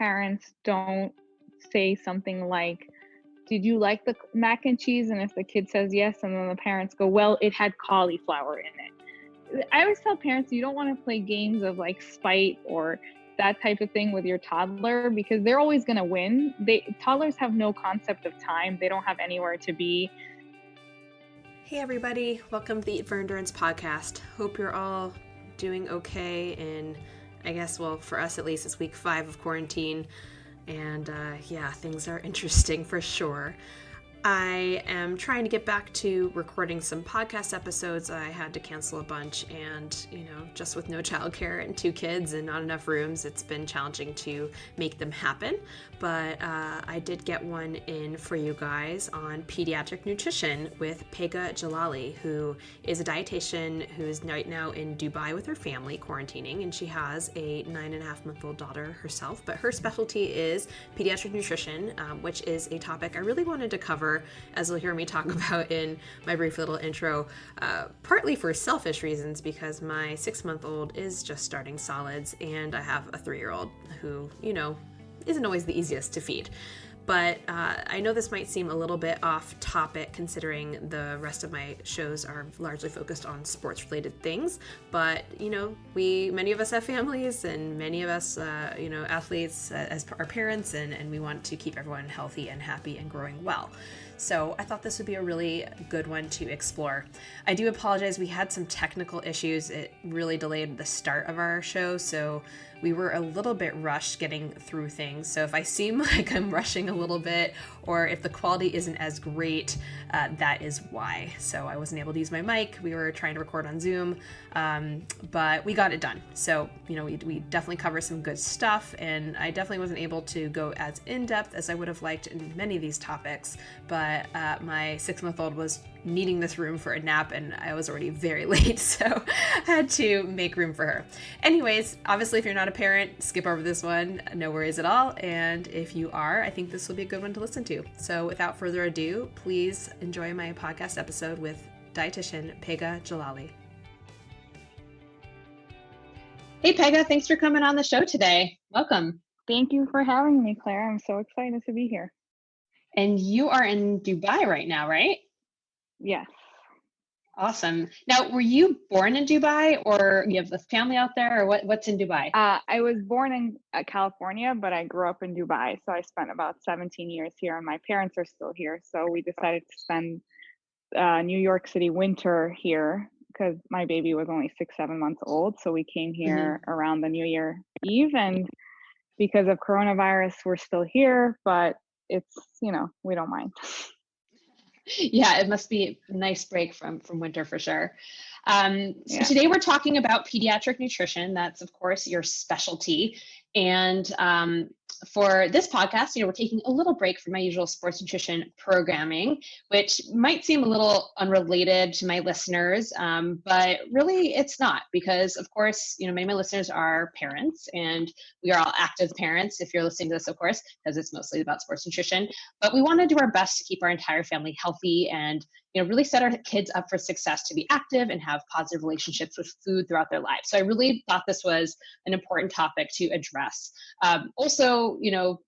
parents don't say something like, did you like the mac and cheese? And if the kid says yes, and then the parents go, well, it had cauliflower in it. I always tell parents, you don't want to play games of like spite or that type of thing with your toddler, because they're always going to win. Toddlers have no concept of time. They don't have anywhere to be. Hey everybody, welcome to the Eat for Endurance podcast. Hope you're all doing okay, and I guess, well, for us at least, it's week 5 of quarantine, and things are interesting for sure. I am trying to get back to recording some podcast episodes. I had to cancel a bunch, and just with no childcare and 2 kids and not enough rooms, it's been challenging to make them happen. But I did get one in for you guys on pediatric nutrition with Pegah Jalali, who is a dietitian who is right now in Dubai with her family quarantining, and she has a 9.5-month-old daughter herself. But her specialty is pediatric nutrition, which is a topic I really wanted to cover, as you'll hear me talk about in my brief little intro, partly for selfish reasons, because my 6-month-old is just starting solids, and I have a 3-year-old who, isn't always the easiest to feed. But I know this might seem a little bit off topic considering the rest of my shows are largely focused on sports related things. But, many of us have families, and many of us, athletes as our parents, and we want to keep everyone healthy and happy and growing well. So I thought this would be a really good one to explore. I do apologize. We had some technical issues. It really delayed the start of our show, so we were a little bit rushed getting through things. So if I seem like I'm rushing a little bit, or if the quality isn't as great, that is why. So I wasn't able to use my mic. We were trying to record on Zoom, but we got it done. So, we definitely covered some good stuff, and I definitely wasn't able to go as in-depth as I would have liked in many of these topics, but my 6-month-old was needing this room for a nap, and I was already very late, so I had to make room for her. Anyways, obviously, if you're not a parent, skip over this one, no worries at all. And if you are, I think this will be a good one to listen to. So without further ado, please enjoy my podcast episode with Dietitian Pegah Jalali. Hey Pegah, thanks for coming on the show today. Welcome. Thank you for having me, Claire. I'm so excited to be here. And you are in Dubai right now, right? Yes. Awesome. Now, were you born in Dubai, or you have a family out there, or what's in Dubai? I was born in California, but I grew up in Dubai. So I spent about 17 years here, and my parents are still here. So we decided to spend New York City winter here because my baby was only 6-7 months old. So we came here around the New Year Eve, and because of coronavirus, we're still here, but it's, we don't mind. Yeah, it must be a nice break from winter for sure. So today we're talking about pediatric nutrition. That's, of course, your specialty. And for this podcast, we're taking a little break from my usual sports nutrition programming, which might seem a little unrelated to my listeners, but really it's not, because, of course, many of my listeners are parents, and we are all active parents if you're listening to this, of course, because it's mostly about sports nutrition. But we want to do our best to keep our entire family healthy and really set our kids up for success to be active and have positive relationships with food throughout their lives. So I really thought this was an important topic to address. Also,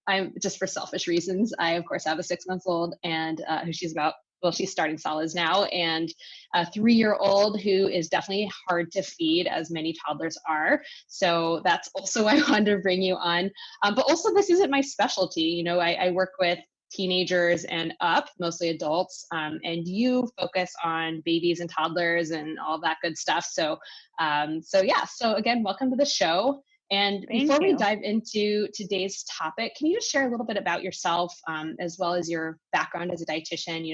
I'm just for selfish reasons, I of course have a 6-month-old, and who she's starting solids now, and a 3-year-old who is definitely hard to feed, as many toddlers are. So that's also why I wanted to bring you on. But also, this isn't my specialty. I work with teenagers and up, mostly adults, and you focus on babies and toddlers and all that good stuff. So again, welcome to the show. And before we dive into today's topic, can you just share a little bit about yourself, as well as your background as a dietitian?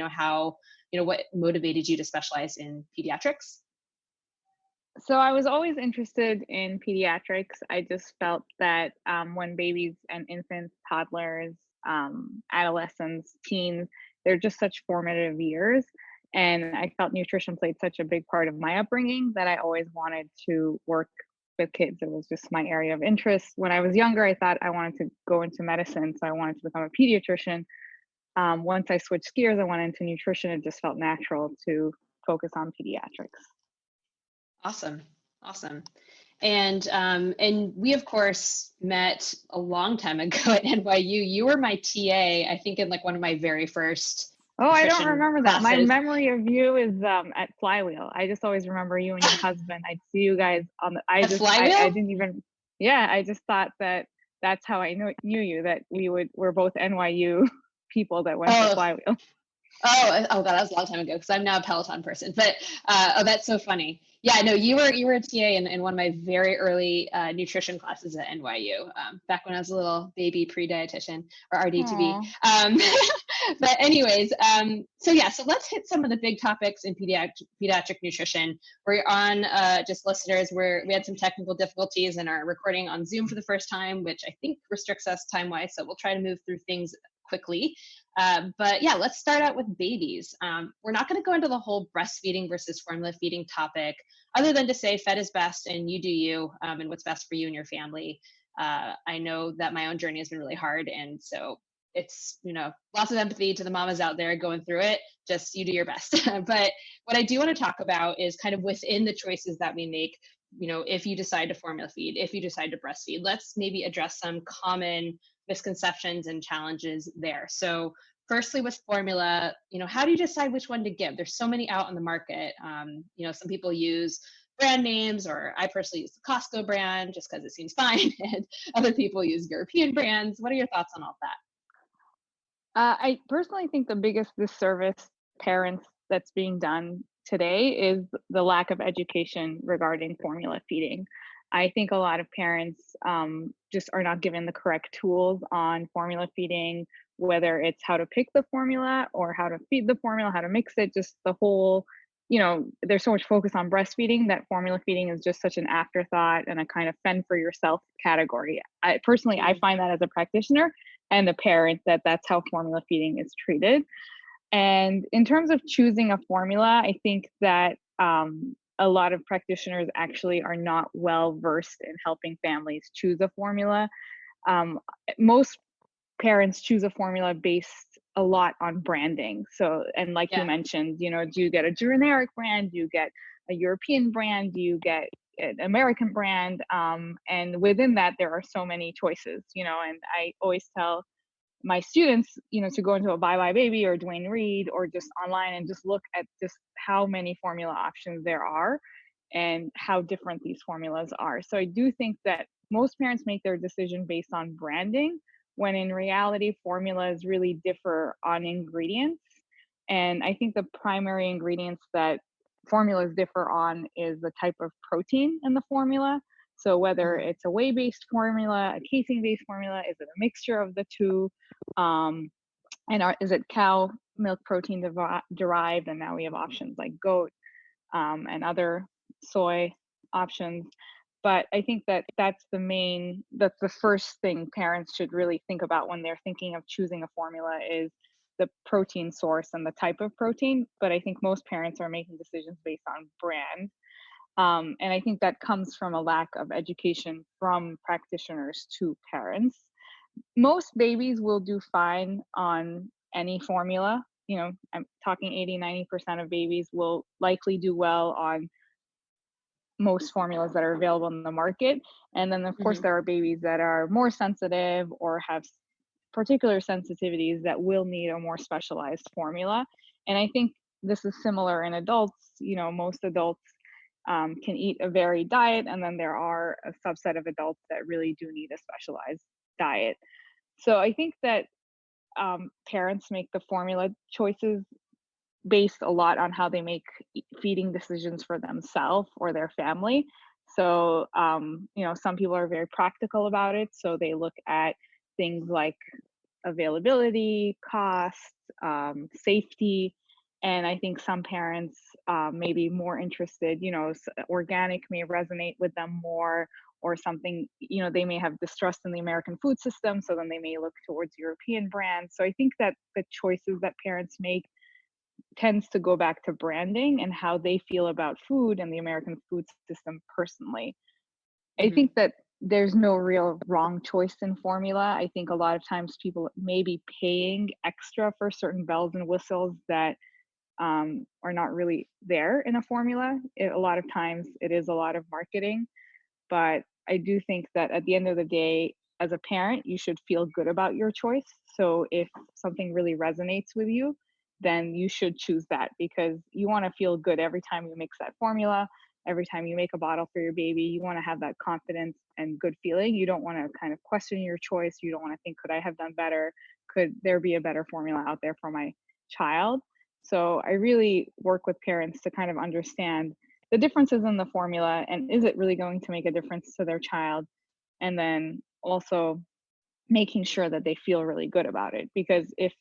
What motivated you to specialize in pediatrics? So I was always interested in pediatrics. I just felt that when babies and infants, toddlers, adolescents, teens, they're just such formative years. And I felt nutrition played such a big part of my upbringing that I always wanted to work with kids. It was just my area of interest. When I was younger, I thought I wanted to go into medicine, so I wanted to become a pediatrician. Once I switched gears, I went into nutrition. It just felt natural to focus on pediatrics. Awesome. And we of course met a long time ago at NYU. You were my TA, I think, in like one of my very first Oh, I don't nutrition remember that. My classes. memory of you is at Flywheel. I just always remember you and your husband. I'd see you guys on the At I Flywheel? didn't even yeah, I just thought that that's how I knew you, that we're both NYU people that went to Oh, Flywheel. oh, God, that was a long time ago because I'm now a Peloton person. But oh, that's so funny. Yeah, no, you were a TA in one of my very early nutrition classes at NYU, back when I was a little baby pre-dietitian or RD2B. Oh. But anyways, so yeah, so let's hit some of the big topics in pediatric nutrition. We're on, just listeners, we had some technical difficulties and are recording on Zoom for the first time, which I think restricts us time-wise. So we'll try to move through things quickly. But yeah, let's start out with babies. We're not going to go into the whole breastfeeding versus formula feeding topic, other than to say fed is best and you do you, and what's best for you and your family. I know that my own journey has been really hard. And so it's, lots of empathy to the mamas out there going through it. Just you do your best. But what I do want to talk about is kind of within the choices that we make, if you decide to formula feed, if you decide to breastfeed, let's maybe address some common misconceptions and challenges there. So firstly, with formula, how do you decide which one to give? There's so many out on the market. Some people use brand names, or I personally use the Costco brand just because it seems fine, and other people use European brands. What are your thoughts on all that? I personally think the biggest disservice parents that's being done today is the lack of education regarding formula feeding. I think a lot of parents just are not given the correct tools on formula feeding, whether it's how to pick the formula or how to feed the formula, how to mix it, just the whole, there's so much focus on breastfeeding that formula feeding is just such an afterthought and a kind of fend for yourself category. I Mm-hmm. find that as a practitioner and a parent that that's how formula feeding is treated. And in terms of choosing a formula, I think that a lot of practitioners actually are not well versed in helping families choose a formula. Um, Most parents choose a formula based a lot on branding. So, and like you Yeah. mentioned, do you get a generic brand? Do you get a European brand? Do you get an American brand? And within that, there are so many choices, and I always tell my students, to go into a Bye Bye Baby or Dwayne Reed or just online and just look at just how many formula options there are and how different these formulas are. So I do think that most parents make their decision based on branding, when in reality, formulas really differ on ingredients. And I think the primary ingredients that formulas differ on is the type of protein in the formula. So whether Mm-hmm. it's a whey-based formula, a casein-based formula, is it a mixture of the two? Um, is it cow milk protein derived? And now we have options like goat and other soy options. But I think that that's the first thing parents should really think about when they're thinking of choosing a formula is the protein source and the type of protein. But I think most parents are making decisions based on brand. And I think that comes from a lack of education from practitioners to parents. Most babies will do fine on any formula. I'm talking 80-90% of babies will likely do well on most formulas that are available in the market. And then, of course, Mm-hmm. there are babies that are more sensitive or have particular sensitivities that will need a more specialized formula. And I think this is similar in adults. Most adults can eat a varied diet, and then there are a subset of adults that really do need a specialized diet. So I think that parents make the formula choices based a lot on how they make feeding decisions for themselves or their family. So, some people are very practical about it. So they look at things like availability, cost, safety. And I think some parents may be more interested, organic may resonate with them more, or something, they may have distrust in the American food system. So then they may look towards European brands. So I think that the choices that parents make tends to go back to branding and how they feel about food and the American food system personally. I Mm-hmm. think that there's no real wrong choice in formula. I think a lot of times people may be paying extra for certain bells and whistles that are not really there in a formula. A lot of times it is a lot of marketing. but I do think that at the end of the day, as a parent, you should feel good about your choice. So if something really resonates with you, then you should choose that, because you want to feel good every time you mix that formula, every time you make a bottle for your baby. You want to have that confidence and good feeling. You don't want to kind of question your choice. You don't want to think, could I have done better? Could there be a better formula out there for my child? So I really work with parents to kind of understand the differences in the formula, and is it really going to make a difference to their child? And then also making sure that they feel really good about it. Because if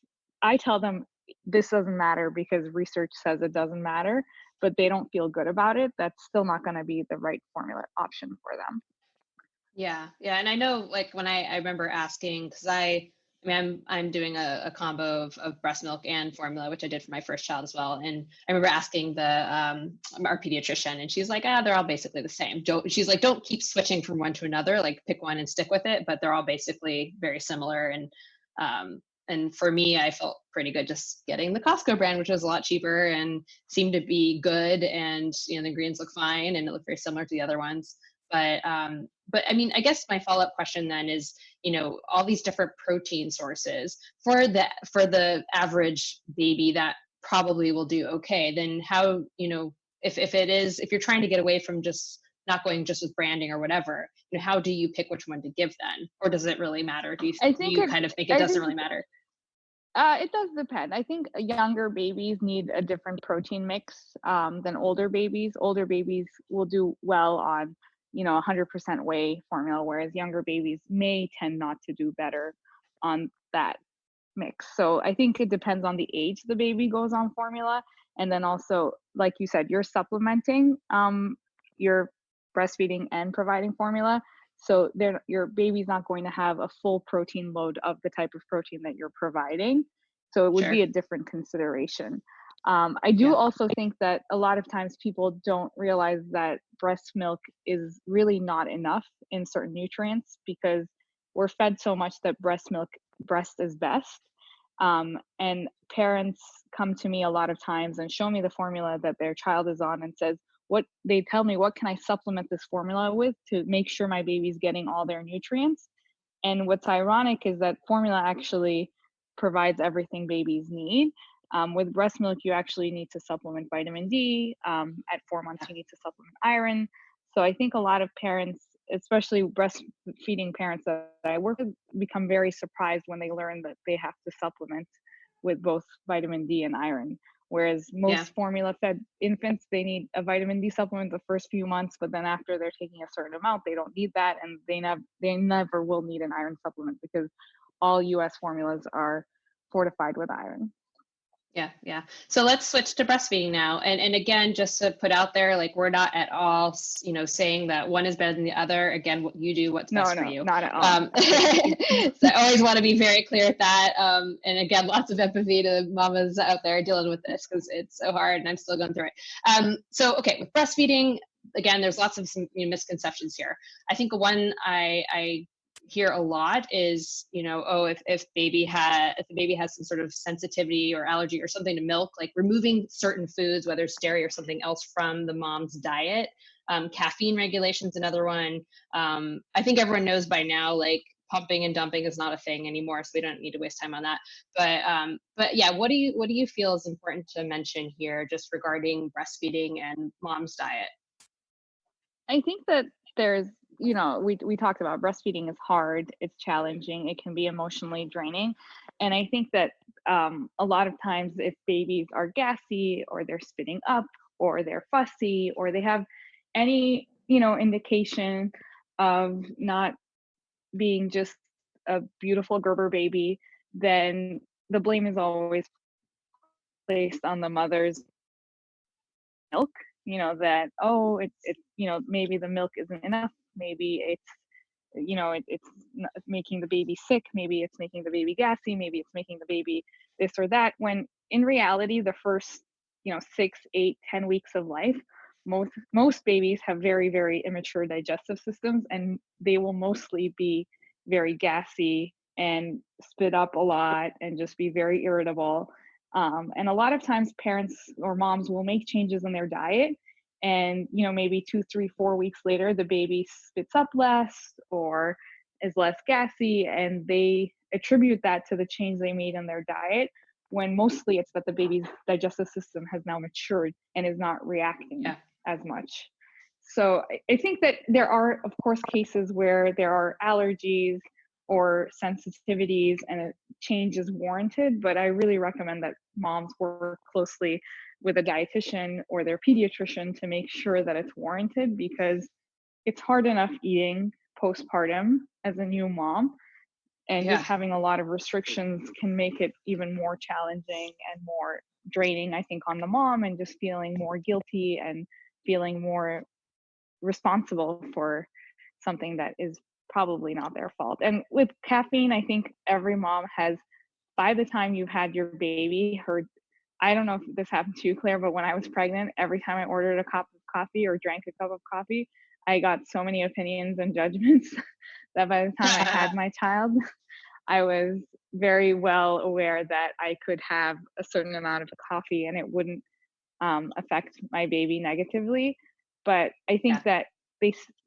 I tell them this doesn't matter because research says it doesn't matter, but they don't feel good about it, that's still not going to be the right formula option for them. Yeah, yeah, and I know, like, when I remember asking, because I mean, I'm doing a combo of breast milk and formula, which I did for my first child as well. And I remember asking our pediatrician, and she's like, they're all basically the same. She's like, don't keep switching from one to another. Like, pick one and stick with it. But they're all basically very similar. And for me, I felt pretty good just getting the Costco brand, which was a lot cheaper and seemed to be good. And the ingredients look fine, and it looked very similar to the other ones. But I mean, I guess my follow-up question then is, all these different protein sources for the average baby that probably will do okay. Then how, if you're trying to get away from just not going just with branding or whatever, how do you pick which one to give then? Or does it really matter? Do you kind of think it doesn't really matter? It does depend. I think younger babies need a different protein mix than older babies. Older babies will do well on 100% whey formula, whereas younger babies may tend not to do better on that mix. So I think it depends on the age the baby goes on formula. And then also, like you said, you're supplementing, you're breastfeeding and providing formula. So your baby's not going to have a full protein load of the type of protein that you're providing. So it would be Sure. a different consideration. I do Yeah. also think that a lot of times people don't realize that breast milk is really not enough in certain nutrients, because we're fed so much that breast is best. And parents come to me a lot of times and show me the formula that their child is on and says, they tell me, what can I supplement this formula with to make sure my baby's getting all their nutrients? And what's ironic is that formula actually provides everything babies need. With breast milk, you actually need to supplement vitamin D. At 4 months, you need to supplement iron. So I think a lot of parents, especially breastfeeding parents that I work with, become very surprised when they learn that they have to supplement with both vitamin D and iron. Whereas Yeah. most formula fed infants, they need a vitamin D supplement the first few months, but then after they're taking a certain amount, they don't need that, and they never will need an iron supplement, because all US formulas are fortified with iron. Yeah, yeah. So let's switch to breastfeeding now. And again, just to put out there, like, we're not at all, saying that one is better than the other. Again, what you do, what's best for you. Not at all. So I always want to be very clear with that. And again, lots of empathy to mamas out there dealing with this, because it's so hard and I'm still going through it. So, okay, with breastfeeding, again, there's lots of misconceptions here. I think one I hear a lot is, if the baby has some sort of sensitivity or allergy or something to milk, like removing certain foods, whether it's dairy or something else, from the mom's diet. Caffeine regulation's another one. I think everyone knows by now, like, pumping and dumping is not a thing anymore, so we don't need to waste time on that. But yeah, what do you feel is important to mention here, just regarding breastfeeding and mom's diet? I think that there's, we talked about breastfeeding is hard, it's challenging, it can be emotionally draining. And I think that a lot of times, if babies are gassy, or they're spitting up, or they're fussy, or they have any, indication of not being just a beautiful Gerber baby, then the blame is always placed on the mother's milk. That, oh, it's maybe the milk isn't enough, maybe it's making the baby sick, maybe it's making the baby gassy, maybe it's making the baby this or that, when in reality, the first 6, 8, 10 weeks of life, most babies have very, very immature digestive systems, and they will mostly be very gassy and spit up a lot and just be very irritable. And a lot of times parents or moms will make changes in their diet, and maybe 2, 3, 4 weeks later the baby spits up less or is less gassy, and they attribute that to the change they made in their diet, when mostly it's that the baby's digestive system has now matured and is not reacting as much. So I think that there are, of course, cases where there are allergies or sensitivities and a change is warranted, but I really recommend that moms work closely with a dietitian or their pediatrician to make sure that it's warranted, because it's hard enough eating postpartum as a new mom, and just having a lot of restrictions can make it even more challenging and more draining, I think, on the mom, and just feeling more guilty and feeling more responsible for something that is probably not their fault. And with caffeine, I think every mom has, by the time you've had your baby, heard, I don't know if this happened to you, Claire, but when I was pregnant, every time I ordered a cup of coffee or drank a cup of coffee, I got so many opinions and judgments that by the time I had my child, I was very well aware that I could have a certain amount of coffee and it wouldn't affect my baby negatively. But I think that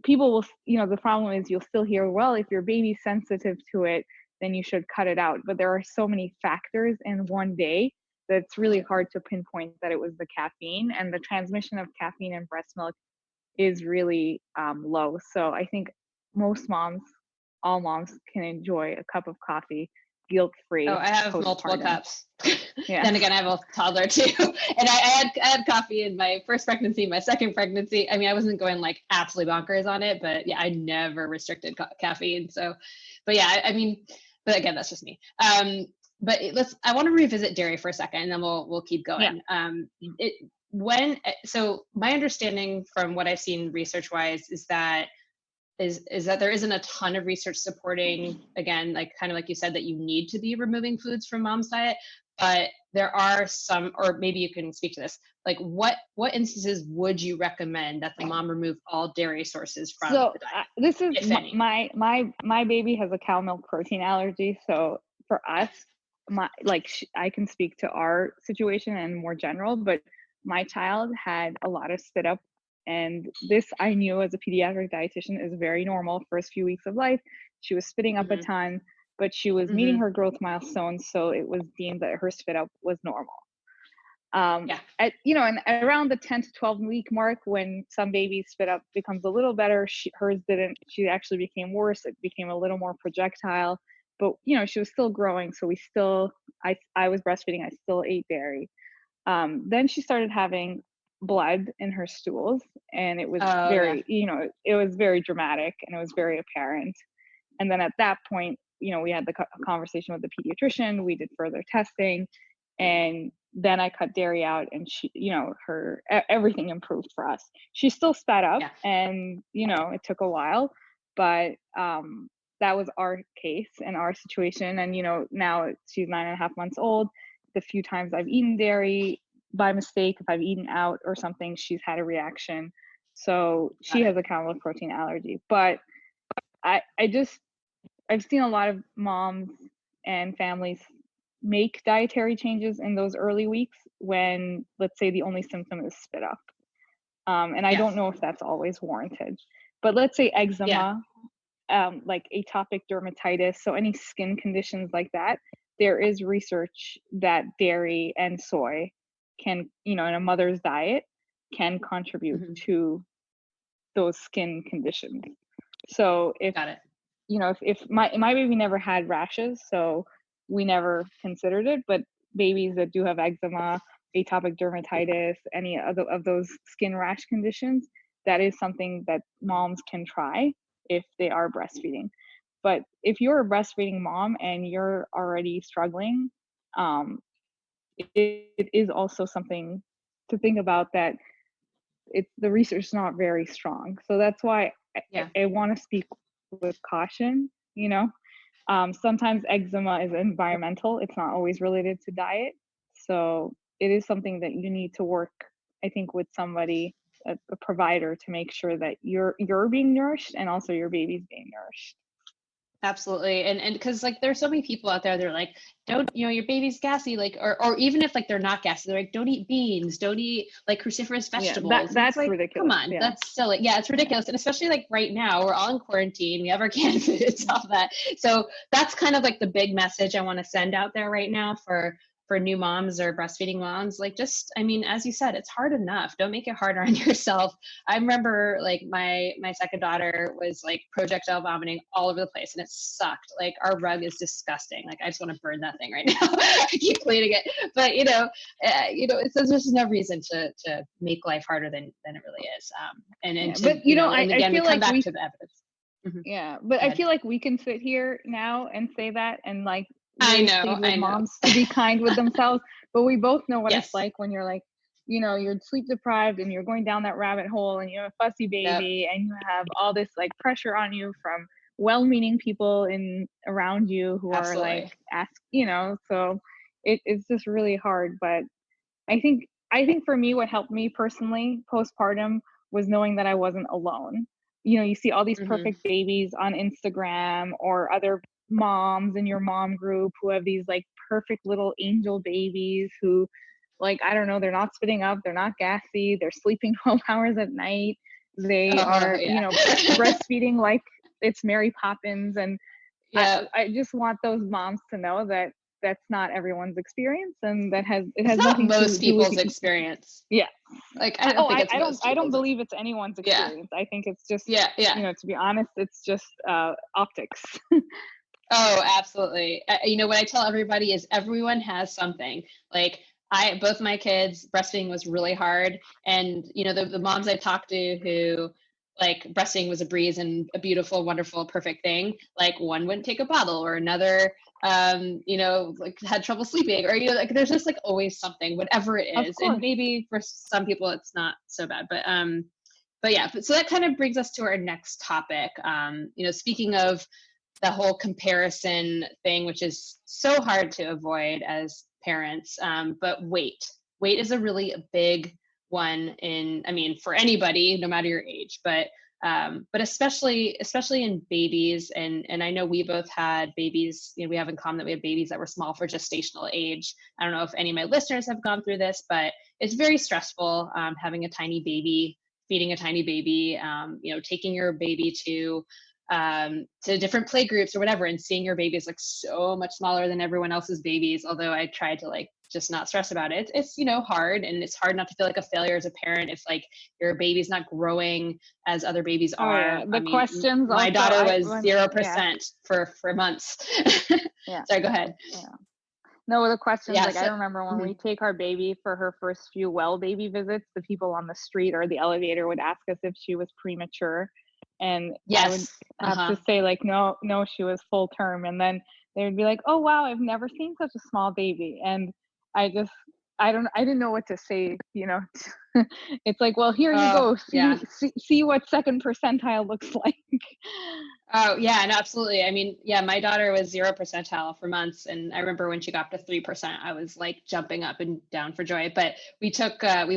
people will, the problem is you'll still hear, well, if your baby's sensitive to it, then you should cut it out. But there are so many factors in one day that it's really hard to pinpoint that it was the caffeine, and the transmission of caffeine in breast milk is really low. So I think most moms, all moms, can enjoy a cup of coffee guilt-free. Oh, I have multiple cups. Then again, I have a toddler too. And I had coffee in my first pregnancy, my second pregnancy. I mean, I wasn't going like absolutely bonkers on it, but yeah, I never restricted caffeine. So, but yeah, I mean, but again, that's just me. But I want to revisit dairy for a second, and then we'll keep going. So my understanding from what I've seen research-wise is that there isn't a ton of research supporting, again, like kind of like you said, that you need to be removing foods from mom's diet, but there are some, or maybe you can speak to this, like what instances would you recommend that the mom remove all dairy sources from the diet? This is my baby has a cow milk protein allergy, so for us, I can speak to our situation and more general, but my child had a lot of spit up. And this, I knew as a pediatric dietitian, is very normal first few weeks of life. She was spitting up a ton, but she was meeting her growth milestones, so it was deemed that her spit up was normal. And around the 10 to 12 week mark, when some babies spit up becomes a little better, hers didn't. She actually became worse. It became a little more projectile, but she was still growing. So I was breastfeeding. I still ate dairy. Then she started having blood in her stools, and it was it was very dramatic and it was very apparent. And then at that point, we had the conversation with the pediatrician, we did further testing, and then I cut dairy out, and she, everything improved for us. She still spat up, and it took a while, but that was our case and our situation. And now she's 9.5 months old. The few times I've eaten dairy by mistake, if I've eaten out or something, she's had a reaction. So she has a cow milk protein allergy. But I've seen a lot of moms and families make dietary changes in those early weeks when, let's say, the only symptom is spit up. And I don't know if that's always warranted. But let's say eczema, like atopic dermatitis, so any skin conditions like that, there is research that dairy and soy can, in a mother's diet, can contribute to those skin conditions. So if my baby never had rashes, so we never considered it, but babies that do have eczema, atopic dermatitis, any of those skin rash conditions, that is something that moms can try if they are breastfeeding. But if you're a breastfeeding mom and you're already struggling, it is also something to think about, that the research is not very strong. So that's why I want to speak with caution. Sometimes eczema is environmental. It's not always related to diet. So it is something that you need to work, I think, with somebody, a provider, to make sure that you're being nourished and also your baby's being nourished. Absolutely. And because like there's so many people out there, they're like, don't, your baby's gassy, like, or even if like they're not gassy, they're like, don't eat beans, don't eat like cruciferous Yeah, vegetables. And it's that's like, come ridiculous. on, Yeah. that's silly. Yeah, it's ridiculous. And especially like right now, we're all in quarantine, we have our canned foods, all that. So that's kind of like the big message I want to send out there right now for new moms or breastfeeding moms. Like, just, I mean, as you said, it's hard enough. Don't make it harder on yourself. I remember like my second daughter was like projectile vomiting all over the place, and it sucked. Like, our rug is disgusting. Like, I just want to burn that thing right now. I keep cleaning it, but there's just no reason to make life harder than it really is. But And I again, we feel come like back to the evidence. Mhm. yeah, but Go I ahead. feel like we can sit here now and say that and like I really know, plead with I know. moms to be kind with themselves, but we both know what it's Yes. like when you're like, you're sleep deprived and you're going down that rabbit hole and you have a fussy Yep. baby and you have all this like pressure on you from well-meaning people in around you who are like Absolutely. so it's just really hard. But I think for me, what helped me personally postpartum was knowing that I wasn't alone. You see all these Hmm. perfect babies on Instagram or other moms in your mom group who have these like perfect little angel babies who, like, I don't know, they're not spitting up, they're not gassy, they're sleeping 12 hours at night. They Oh are, yeah. breastfeeding like it's Mary Poppins. And I, Yeah. I just want those moms to know that that's not everyone's experience and it It's has not nothing to most do with people's experience. yeah. Like, I don't think it's most I don't people's. believe it's anyone's Yeah. experience. I think it's just, Yeah. Yeah. to be honest, it's just optics. Oh, absolutely. What I tell everybody is everyone has something. Like, both my kids, breastfeeding was really hard. And, the moms I talked to who like breastfeeding was a breeze and a beautiful, wonderful, perfect thing. Like, one wouldn't take a bottle, or another, like had trouble sleeping, or, like there's just like always something, whatever it Of is. And course. maybe for some people it's not so bad, but yeah, so that kind of brings us to our next topic. Speaking of the whole comparison thing, which is so hard to avoid as parents. But weight is a really big one I mean, for anybody, no matter your age, but especially in babies. And I know we both had babies, we have in common that we have babies that were small for gestational age. I don't know if any of my listeners have gone through this, but it's very stressful, having a tiny baby, feeding a tiny baby, taking your baby to different play groups or whatever, and seeing your baby is like so much smaller than everyone else's babies. Although I tried to like just not stress about it. It's hard, and it's hard not to feel like a failure as a parent if like your baby's not growing as other babies Oh yeah, are. I the mean, questions my also. daughter I was when yeah 0% for months. yeah Sorry, go ahead. yeah. No, the questions, Yeah. like I So, remember when mhm. we take our baby for her first few well baby visits, the people on the street or the elevator would ask us if she was premature. And I would Yes. have to Uh-huh. say like, no, no, she was full term. And then they would be like, oh wow, I've never seen such a small baby. And I just, I didn't know what to say. It's like, well, here you Oh, go. yeah. See what second percentile looks like. Oh yeah, no, absolutely. I mean, yeah, my daughter was 0 percentile for months, and I remember when she got to 3%, I was like jumping up and down for joy. But we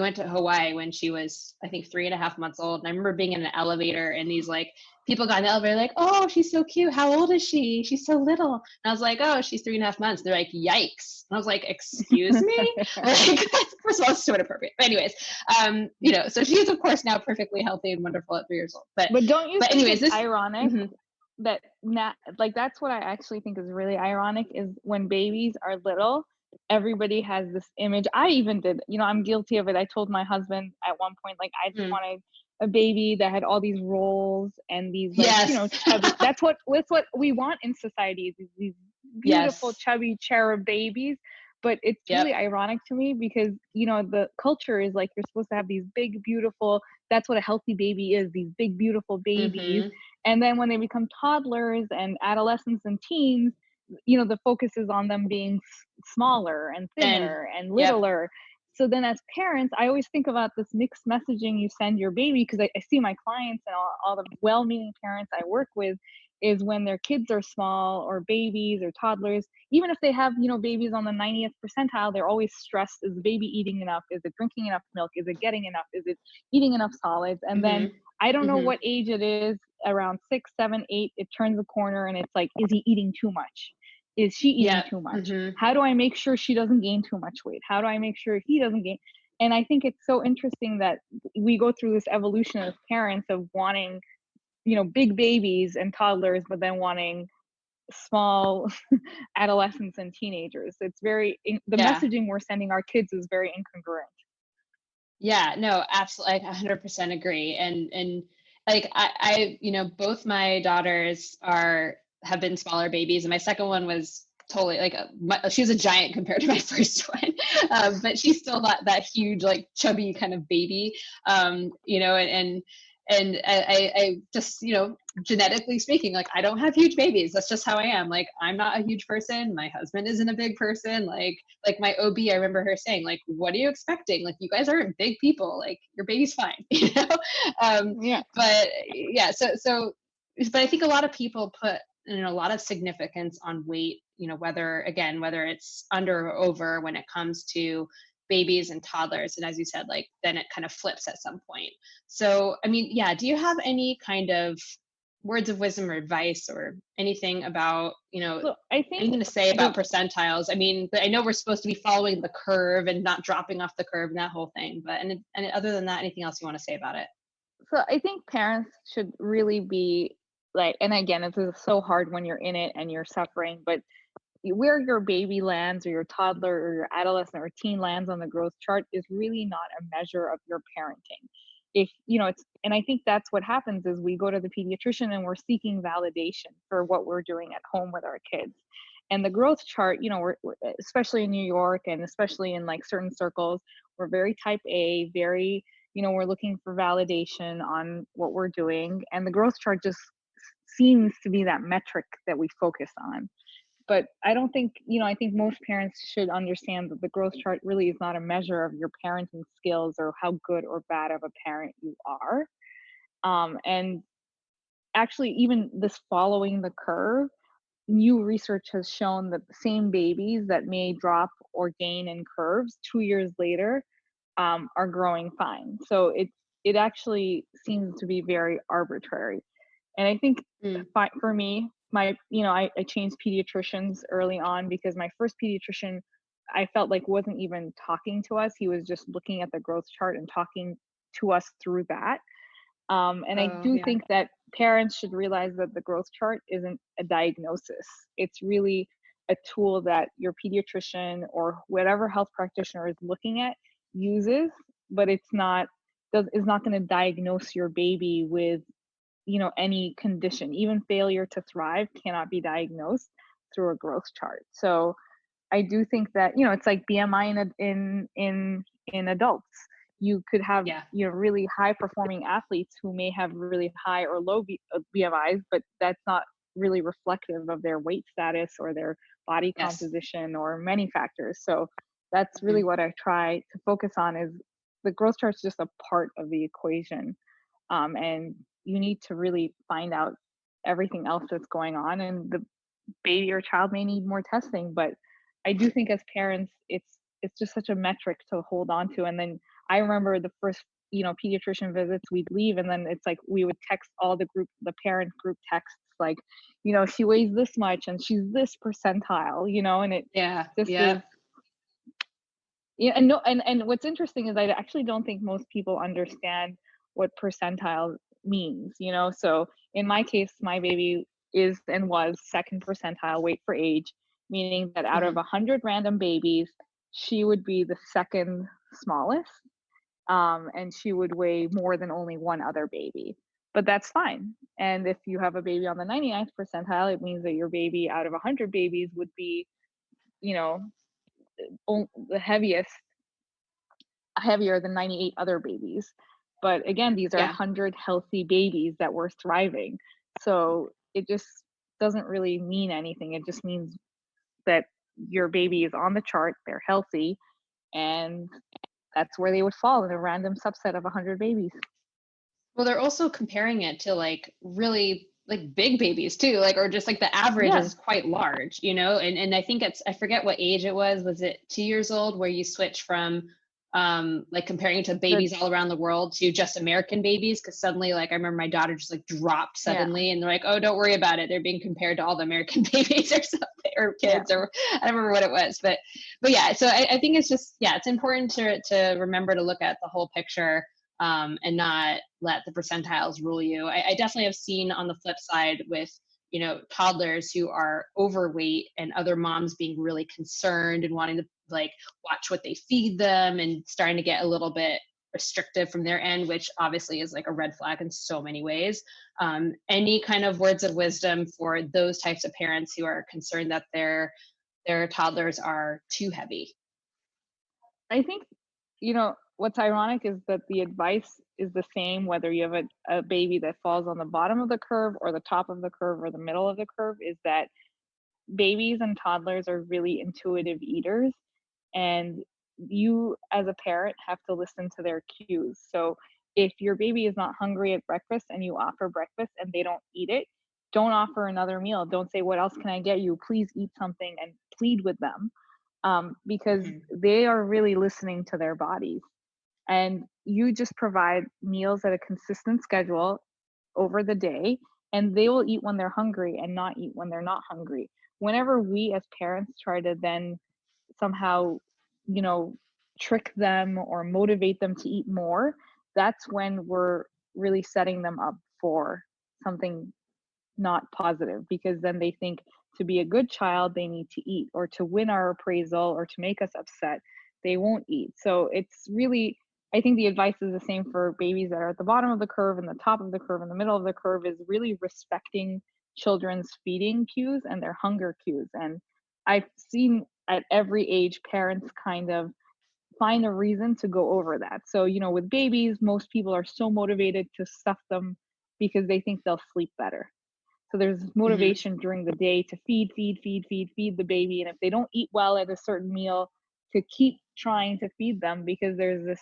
went to Hawaii when she was, I think, 3.5 months old, and I remember being in an elevator, and these like people got in the elevator like, "Oh, she's so cute. How old is she? She's so little." And I was like, "Oh, she's 3.5 months." They're like, "Yikes!" And I was like, "Excuse me?" Like, first of all, it's so inappropriate. But anyways, so she is of course now perfectly healthy and wonderful at 3 years old. But But don't you but think anyways, it's this. ironic Mhm. that not like that's what I actually think is really ironic is when babies are little, everybody has this image. I even did, I'm guilty of it. I told my husband at one point, like, I just Mm. wanted a baby that had all these rolls and these like, Yes. chubby. That's what we want in society, is these beautiful Yes. chubby cherub babies. But it's Yep. really ironic to me because, the culture is like you're supposed to have these big, beautiful, that's what a healthy baby is, these big, beautiful babies. Mhm. And then when they become toddlers and adolescents and teens, the focus is on them being smaller and And thinner and yep. littler. So then as parents, I always think about this mixed messaging you send your baby, because I see my clients and all the well-meaning parents I work with is when their kids are small or babies or toddlers, even if they have, babies on the 90th percentile, they're always stressed. Is the baby eating enough? Is it drinking enough milk? Is it getting enough? Is it eating enough solids? And then Mhm. I don't know Mm-hmm. what age it is, around 6, 7, 8, it turns the corner and it's like, is he eating too much? Is she eating Yeah. too much? Mm-hmm. How do I make sure she doesn't gain too much weight? How do I make sure he doesn't gain? And I think it's so interesting that we go through this evolution as parents of wanting, big babies and toddlers, but then wanting small adolescents and teenagers. It's the Yeah. messaging we're sending our kids is very incongruent. Yeah, no, absolutely. I 100% agree. And like both my daughters have been smaller babies, and my second one was totally like she was a giant compared to my first one, but she's still not that huge, like chubby kind of baby, and I just, genetically speaking, like I don't have huge babies. That's just how I am. Like I'm not a huge person. My husband isn't a big person. Like my OB, I remember her saying, like, what are you expecting? Like you guys aren't big people. Like your baby's fine, Yeah. But yeah, but I think a lot of people put a lot of significance on weight, whether it's under or over when it comes to babies and toddlers. And as you said, like then it kind of flips at some point. So, I mean, yeah, do you have any kind of words of wisdom or advice or anything about, So I think anything to say about percentiles? I mean, I know we're supposed to be following the curve and not dropping off the curve and that whole thing, but and other than that, anything else you want to say about it? so I think parents should really be like, and again, it's so hard when you're in it and you're suffering, but where your baby lands or your toddler or your adolescent or teen lands on the growth chart is really not a measure of your parenting. If it's, and I think that's what happens is we go to the pediatrician and we're seeking validation for what we're doing at home with our kids. And the growth chart, we're especially in New York and especially in like certain circles, we're very type A, very, we're looking for validation on what we're doing. And the growth chart just seems to be that metric that we focus on. But I don't think, I think most parents should understand that the growth chart really is not a measure of your parenting skills or how good or bad of a parent you are. And actually, even this following the curve, new research has shown that the same babies that may drop or gain in curves 2 years later are growing fine. So it actually seems to be very arbitrary. And I think Mm. for me, I changed pediatricians early on because my first pediatrician, I felt like wasn't even talking to us. He was just looking at the growth chart and talking to us through that. And I Oh, do yeah. think that parents should realize that the growth chart isn't a diagnosis. It's really a tool that your pediatrician or whatever health practitioner is looking at uses, but is not going to diagnose your baby with any condition. Even failure to thrive cannot be diagnosed through a growth chart. So I do think that it's like BMI in adults. You could have Yeah. really high performing athletes who may have really high or low BMIs, but that's not really reflective of their weight status or their body Yes. composition or many factors. So that's really Mhm. what I try to focus on is the growth chart's just a part of the equation. And you need to really find out everything else that's going on, and the baby or child may need more testing. But I do think as parents it's just such a metric to hold on to. And then I remember the first pediatrician visits, we'd leave and then it's like we would text all the parent group texts like, she weighs this much and she's this percentile, and it Yeah. just Yeah. is. Yeah, and no, and what's interesting is I actually don't think most people understand what percentile means, So in my case, my baby is and was second percentile weight for age, meaning that out of Mhm. 100 random babies, she would be the second smallest, and she would weigh more than only one other baby. But that's fine. And if you have a baby on the 99th percentile, it means that your baby out of 100 babies would be, you know, the heavier than 98 other babies. But again, these are Yeah. 100 healthy babies that were thriving. So it just doesn't really mean anything. It just means that your baby is on the chart, they're healthy, and that's where they would fall in a random subset of 100 babies. Well, they're also comparing it to like really like big babies too, like or just like the average Yeah. is quite large, and I think I forget what age it was. Was it 2 years old where you switch from like comparing it to babies all around the world to just American babies. Cause suddenly, like, I remember my daughter just like dropped suddenly and they're like, oh, don't worry about it. They're being compared to all the American babies or something, or kids, or I don't remember what it was, but yeah. So I think it's just, it's important to remember to look at the whole picture, and not let the percentiles rule you. I definitely have seen on the flip side with, toddlers who are overweight and other moms being really concerned and wanting to like watch what they feed them and starting to get a little bit restrictive from their end, which obviously is like a red flag in so many ways. Any kind of words of wisdom for those types of parents who are concerned that their toddlers are too heavy? I think, what's ironic is that the advice is the same whether you have a baby that falls on the bottom of the curve or the top of the curve or the middle of the curve, is that babies and toddlers are really intuitive eaters, and you as a parent have to listen to their cues. So if your baby is not hungry at breakfast and you offer breakfast and they don't eat it, don't offer another meal. Don't say, what else can I get you? Please eat something, and plead with them, because they are really listening to their bodies. And you just provide meals at a consistent schedule over the day, and they will eat when they're hungry and not eat when they're not hungry. Whenever we as parents try to then somehow, you know, trick them or motivate them to eat more, that's when we're really setting them up for something not positive, because then they think to be a good child they need to eat, or to win our appraisal or to make us upset they won't eat. So it's really, I think the advice is the same for babies that are at the bottom of the curve and the top of the curve and the middle of the curve, is really respecting children's feeding cues and their hunger cues. And I've seen at every age parents kind of find a reason to go over that. So, with babies, most people are so motivated to stuff them because they think they'll sleep better. So there's this Mm-hmm. motivation during the day to feed the baby. And if they don't eat well at a certain meal, to keep trying to feed them, because there's this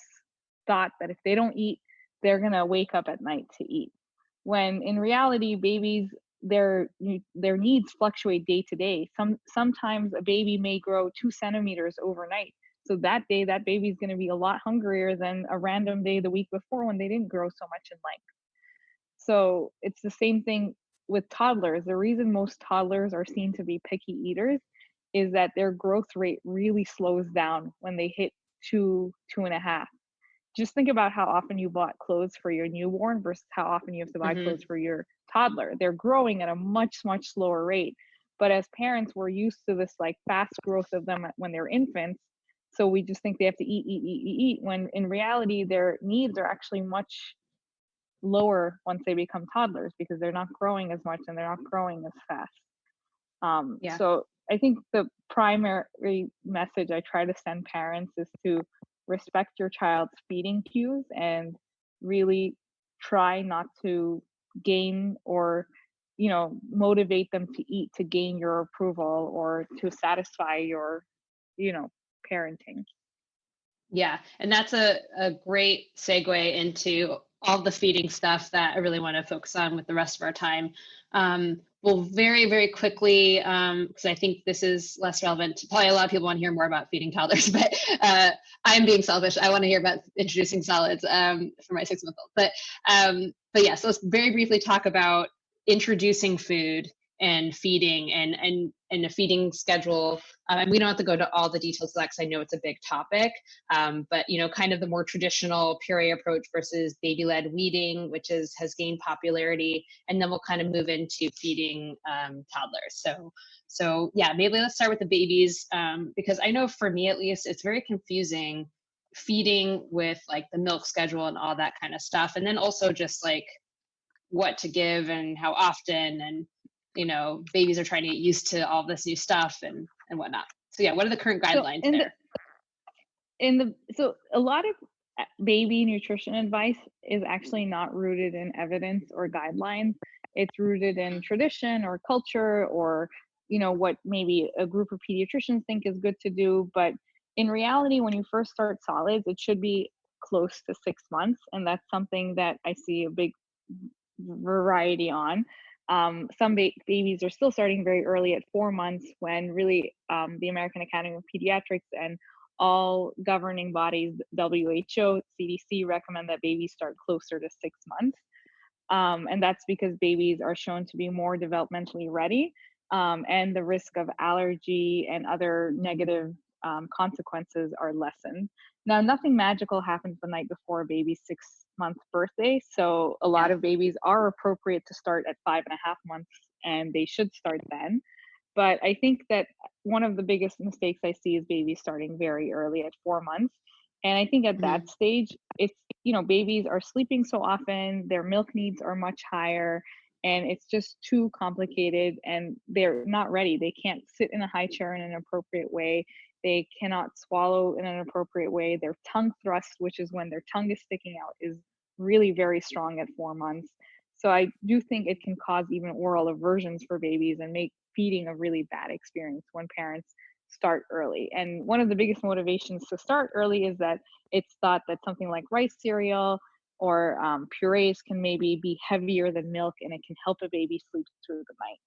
thought that if they don't eat, they're going to wake up at night to eat. When in reality, babies, their needs fluctuate day to day. Sometimes a baby may grow 2 centimeters overnight. So that day, that baby's going to be a lot hungrier than a random day the week before when they didn't grow so much in length. So it's the same thing with toddlers. The reason most toddlers are seen to be picky eaters is that their growth rate really slows down when they hit 2.5. Just think about how often you bought clothes for your newborn versus how often you have to buy clothes Mm-hmm. for your toddler. They're growing at a much, much slower rate. But as parents, we're used to this like fast growth of them when they're infants. So we just think they have to eat, when in reality, their needs are actually much lower once they become toddlers, because they're not growing as much and they're not growing as fast. Yeah. So I think the primary message I try to send parents is to respect your child's feeding cues and really try not to gain or motivate them to eat to gain your approval or to satisfy your you know parenting. Yeah, and that's a great segue into all the feeding stuff that I really want to focus on with the rest of our time. Well, very, very quickly, because I think this is less relevant. Probably a lot of people want to hear more about feeding toddlers, but I'm being selfish. I want to hear about introducing solids for my 6-month-old. But yeah, so let's very briefly talk about introducing food and feeding and a feeding schedule. And we don't have to go to all the details of that because I know it's a big topic. But kind of the more traditional puree approach versus baby-led weaning, which has gained popularity, and then we'll kind of move into feeding toddlers. So yeah, maybe let's start with the babies, because I know for me at least, it's very confusing feeding with like the milk schedule and all that kind of stuff, and then also just like what to give and how often, and babies are trying to get used to all this new stuff and whatnot. So yeah, what are the current So guidelines in the there? so a lot of baby nutrition advice is actually not rooted in evidence or guidelines. It's rooted in tradition or culture, or what maybe a group of pediatricians think is good to do. But in reality, when you first start solids, it should be close to 6 months, and that's something that I see a big variety on. Some babies are still starting very early at 4 months, when really the American Academy of Pediatrics and all governing bodies, WHO, CDC, recommend that babies start closer to 6 months. And that's because babies are shown to be more developmentally ready, and the risk of allergy and other negative consequences are lessened. Now, nothing magical happens the night before a baby's 6 month birthday. So a lot Yeah. of babies are appropriate to start at 5.5 months, and they should start then. But I think that one of the biggest mistakes I see is babies starting very early at 4 months. And I think at Mhm. that stage, it's, babies are sleeping so often, their milk needs are much higher, and it's just too complicated and they're not ready. They can't sit in a high chair in an appropriate way. They cannot swallow in an appropriate way. Their tongue thrust, which is when their tongue is sticking out, is really very strong at 4 months. So I do think it can cause even oral aversions for babies and make feeding a really bad experience when parents start early. And one of the biggest motivations to start early is that it's thought that something like rice cereal or purees can maybe be heavier than milk and it can help a baby sleep through the night.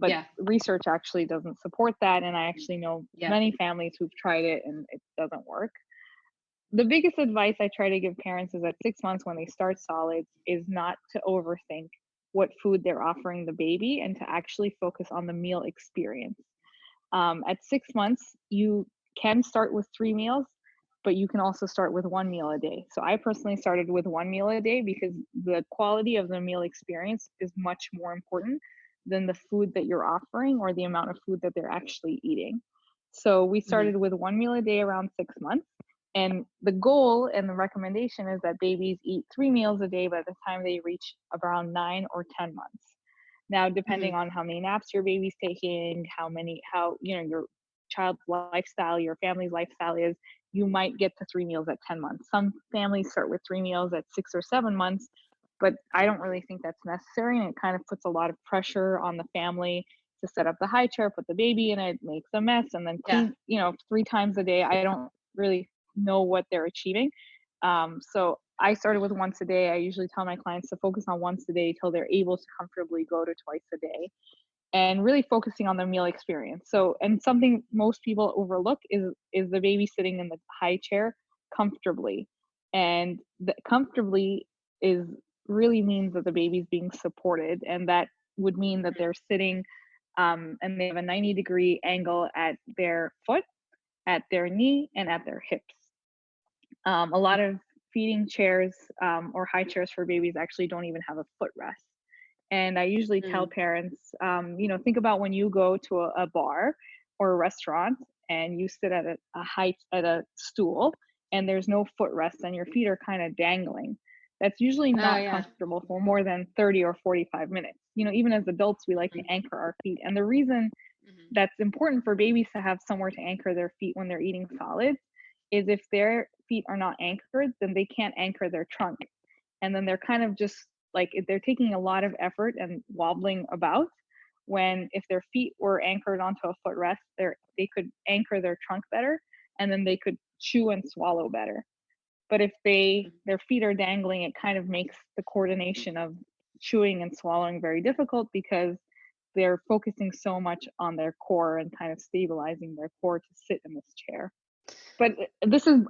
But Yeah. research actually doesn't support that. And I actually know Yeah. many families who've tried it and it doesn't work. The biggest advice I try to give parents is at 6 months when they start solids is not to overthink what food they're offering the baby and to actually focus on the meal experience. At 6 months, you can start with 3 meals, but you can also start with 1 meal a day. So I personally started with 1 meal a day because the quality of the meal experience is much more important than the food that you're offering or the amount of food that they're actually eating. So we Mhm. started with 1 meal a day around 6 months. And the goal and the recommendation is that babies eat 3 meals a day by the time they reach around 9 or 10 months. Now, depending Mhm. on how many naps your baby's taking, how, your child's lifestyle, your family's lifestyle is, you might get to 3 meals at 10 months. Some families start with 3 meals at 6 or 7 months, but I don't really think that's necessary. And it kind of puts a lot of pressure on the family to set up the high chair, put the baby in it, makes a mess, and then Yeah. clean, 3 times a day. I don't really know what they're achieving. So I started with once a day. I usually tell my clients to focus on once a day till they're able to comfortably go to twice a day and really focusing on the meal experience. So, and something most people overlook is the baby sitting in the high chair comfortably. And the comfortably is really means that the baby's being supported and that would mean that Mhm. they're sitting and they have a 90-degree angle at their foot, at their knee, and at their hips. A lot of feeding chairs or high chairs for babies actually don't even have a footrest. And I usually tell Mhm. parents, think about when you go to a bar or a restaurant and you sit at a height at a stool and there's no footrest and your feet are kind of dangling. That's usually Oh not yeah. comfortable for more than 30 or 45 minutes. Even as adults, we like to Mhm. anchor our feet. And the reason Mhm. that's important for babies to have somewhere to anchor their feet when they're eating solids is if their feet are not anchored, then they can't anchor their trunk. And then they're kind of just like they're taking a lot of effort and wobbling about when if their feet were anchored onto a footrest, they could anchor their trunk better and then they could chew and swallow better. But if their feet are dangling, it kind of makes the coordination of chewing and swallowing very difficult because they're focusing so much on their core and kind of stabilizing their core to sit in this chair. But this is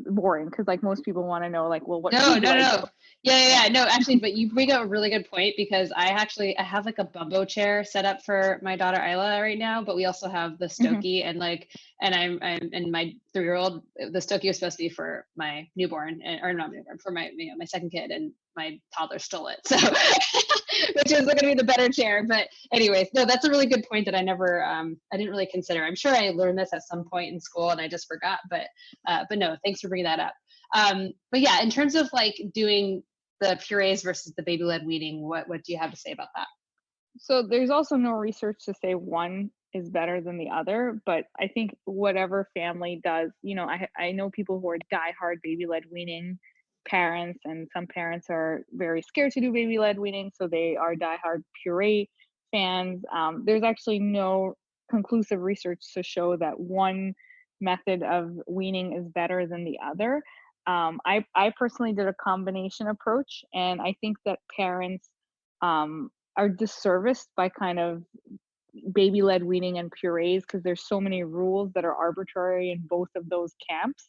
boring because like most people want to know like, well, what No, food do no, I give? no. Yeah, yeah, Yeah. yeah. No, actually, but you bring up a really good point because I have like a bumbo chair set up for my daughter Isla right now, but we also have the Hmm. Stokey and I'm and my 3-year-old. The Stokey was supposed to be for my newborn or not newborn for my second kid, and my toddler stole it. So, which is going to be the better chair. But anyways, no, that's a really good point that I didn't really consider. I'm sure I learned this at some point in school and I just forgot. But no, thanks for bringing that up. But yeah, in terms of like doing the purees versus the baby led weaning, what do you have to say about that? So there's also no research to say one is better than the other, but I think whatever family does, I know people who are diehard baby led weaning parents, and some parents are very scared to do baby led weaning, so they are diehard puree fans. There's actually no conclusive research to show that one method of weaning is better than the other. I personally did a combination approach, and I think that parents are disserviced by kind of baby-led weaning and purees because there's so many rules that are arbitrary in both of those camps,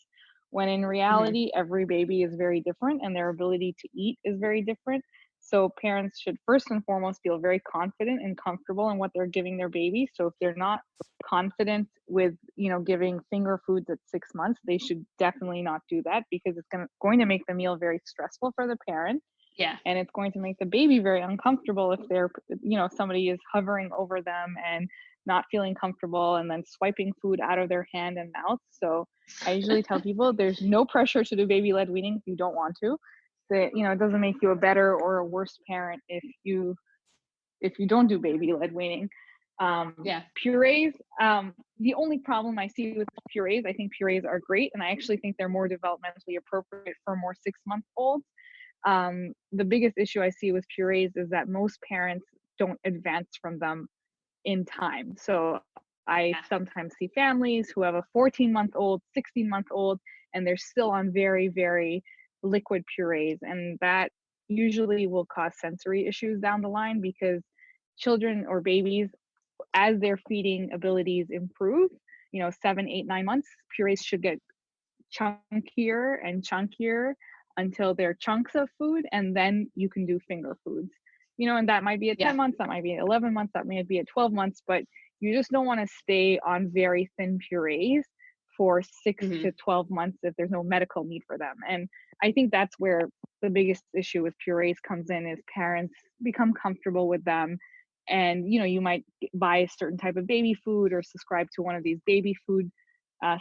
when in Hmm. reality, every baby is very different and their ability to eat is very different. So parents should first and foremost feel very confident and comfortable in what they're giving their baby. So if they're not confident with, giving finger foods at 6 months, they should definitely not do that because it's going to make the meal very stressful for the parent, Yeah. and it's going to make the baby very uncomfortable if somebody is hovering over them and not feeling comfortable and then swiping food out of their hand and mouth. So I usually tell people there's no pressure to do baby led weaning if you don't want to. That, it doesn't make you a better or a worse parent if you don't do baby led weaning. Yeah. Purees, the only problem I see with purees, I think purees are great, and I actually think they're more developmentally appropriate for more 6-month olds. The biggest issue I see with purees is that most parents don't advance from them in time. So I Yeah. sometimes see families who have a 14-month-old, 16-month-old, and they're still on very, very liquid purees. And that usually will cause sensory issues down the line because children or babies, as their feeding abilities improve, 7, 8, 9 months, purees should get chunkier and chunkier until they're chunks of food, and then you can do finger foods. And that might be at Yeah. 10 months, that might be at 11 months, that might be at 12 months, but you just don't want to stay on very thin purees for 6 Hmm. to 12 months if there's no medical need for them. And I think that's where the biggest issue with purees comes in, is parents become comfortable with them, and you might buy a certain type of baby food or subscribe to one of these baby food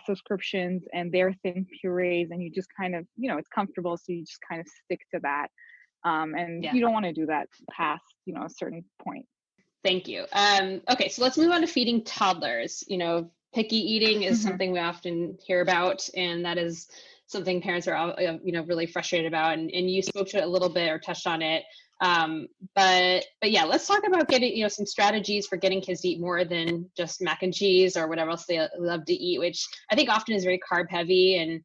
subscriptions, and they're thin purees, and you just kind of, it's comfortable, so you just kind of stick to that. And Yeah. you don't want to do that past, a certain point. Thank you. Okay, so let's move on to feeding toddlers. Picky eating is Mhm. something we often hear about, and that is something parents are, really frustrated about. And you spoke to it a little bit or touched on it. But yeah, let's talk about getting, some strategies for getting kids to eat more than just mac and cheese or whatever else they love to eat, which I think often is very carb heavy, and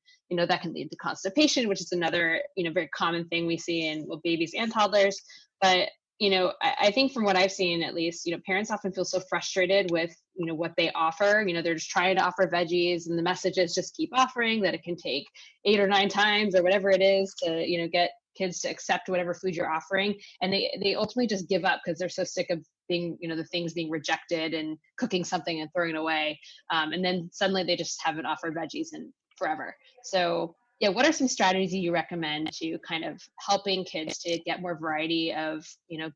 that can lead to constipation, which is another, very common thing we see in babies and toddlers. But I think from what I've seen, at least, parents often feel so frustrated with, what they offer. They're just trying to offer veggies, and the message is just keep offering, that it can take 8 or 9 times or whatever it is to, get kids to accept whatever food you're offering. And they ultimately just give up because they're so sick of being, the things being rejected and cooking something and throwing it away. And then suddenly they just haven't offered veggies in forever. So yeah, what are some strategies you recommend to kind of helping kids to get more variety of,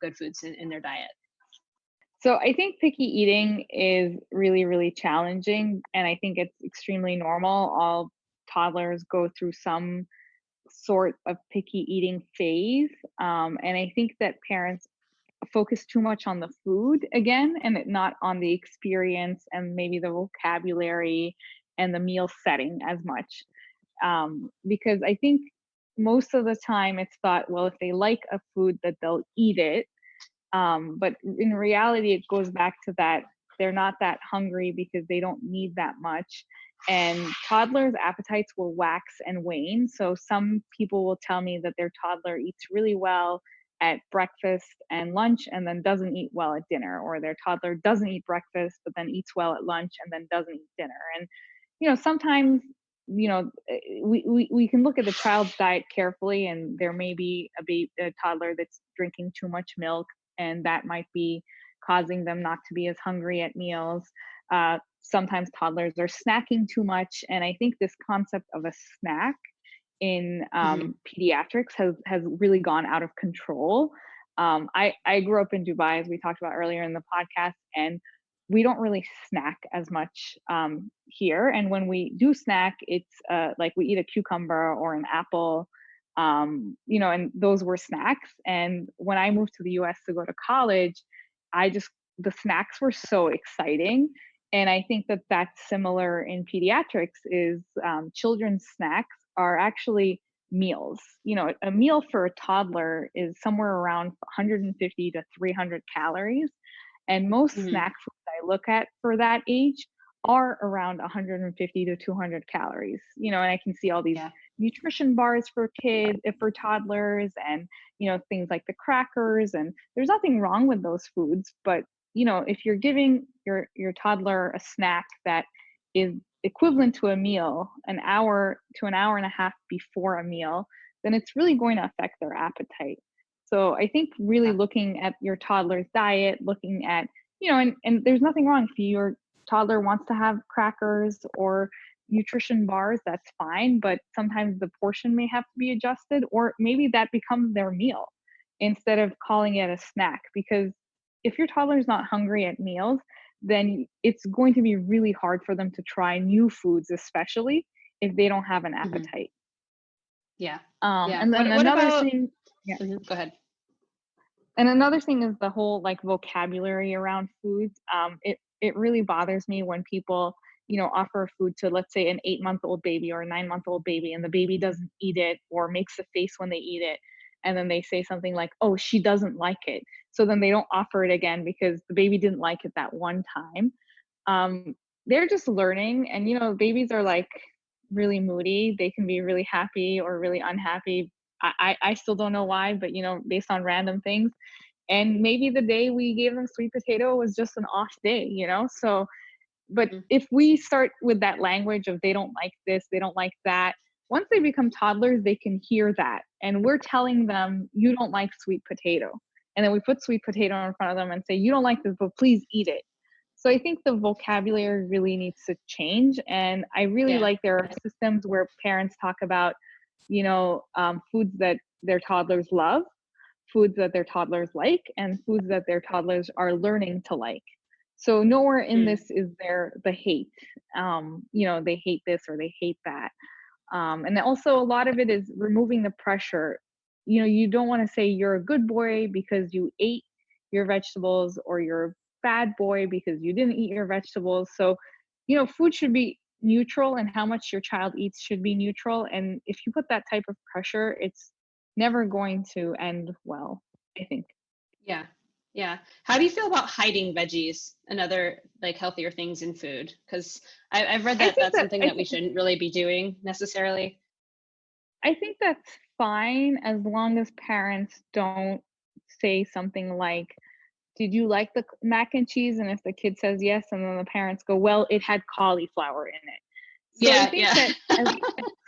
good foods in their diet? So I think picky eating is really, really challenging, and I think it's extremely normal. All toddlers go through some sort of picky eating phase. And I think that parents focus too much on the food again, and not on the experience and maybe the vocabulary and the meal setting as much. Because I think most of the time it's thought, well, if they like a food, that they'll eat it. But in reality, it goes back to that they're not that hungry because they don't need that much. And toddlers' appetites will wax and wane. So some people will tell me that their toddler eats really well at breakfast and lunch and then doesn't eat well at dinner, or their toddler doesn't eat breakfast but then eats well at lunch and then doesn't eat dinner. And sometimes, we can look at the child's diet carefully, and there may be a toddler that's drinking too much milk, and that might be causing them not to be as hungry at meals. Sometimes toddlers are snacking too much, and I think this concept of a snack in Hmm. pediatrics has really gone out of control. I grew up in Dubai, as we talked about earlier in the podcast, and we don't really snack as much here. And when we do snack, it's like we eat a cucumber or an apple, and those were snacks. And when I moved to the US to go to college, the snacks were so exciting. And I think that that's similar in pediatrics, is children's snacks are actually meals. A meal for a toddler is somewhere around 150 to 300 calories. And most Hmm. snack foods I look at for that age are around 150 to 200 calories. And I can see all these Yeah. nutrition bars for kids, for toddlers, and, things like the crackers. And there's nothing wrong with those foods, but, if you're giving your toddler a snack that is equivalent to a meal an hour to an hour and a half before a meal, then it's really going to affect their appetite. So I think really Yeah. looking at your toddler's diet, looking at, and there's nothing wrong if your toddler wants to have crackers or nutrition bars, that's fine, but sometimes the portion may have to be adjusted, or maybe that becomes their meal instead of calling it a snack. Because if your toddler's not hungry at meals, then it's going to be really hard for them to try new foods, especially if they don't have an Mhm. appetite. Yeah. Yeah. And then What another about, thing, yeah. go ahead. And another thing is the whole like vocabulary around foods. It really bothers me when people, offer food to, let's say, an 8-month-old baby or a 9-month-old baby, and the baby doesn't eat it or makes a face when they eat it, and then they say something like, "Oh, she doesn't like it," so then they don't offer it again because the baby didn't like it that one time. Um, they're just learning, and babies are like really moody. They can be really happy or really unhappy. I still don't know why, but based on random things. And maybe the day we gave them sweet potato was just an off day. So, but Mhm. if we start with that language of they don't like this, they don't like that, once they become toddlers, they can hear that. And we're telling them, you don't like sweet potato. And then we put sweet potato in front of them and say, you don't like this, but please eat it. So I think the vocabulary really needs to change. And I really Yeah. like there are systems where parents talk about, foods that their toddlers love, foods that their toddlers like, and foods that their toddlers are learning to like. So nowhere in Mm. this is there the hate. They hate this or they hate that. And then also a lot of it is removing the pressure. You don't want to say you're a good boy because you ate your vegetables, or you're a bad boy because you didn't eat your vegetables. So, food should be neutral, and how much your child eats should be neutral. And if you put that type of pressure, it's never going to end well, I think. Yeah. Yeah. How do you feel about hiding veggies and other like healthier things in food? Because I've read I that think that's that something I that we think shouldn't really be doing necessarily. I think that's fine as long as parents don't say something like, "Did you like the mac and cheese?" And if the kid says yes, and then the parents go, "Well, it had cauliflower in it." So I Yeah. think Yeah. that, as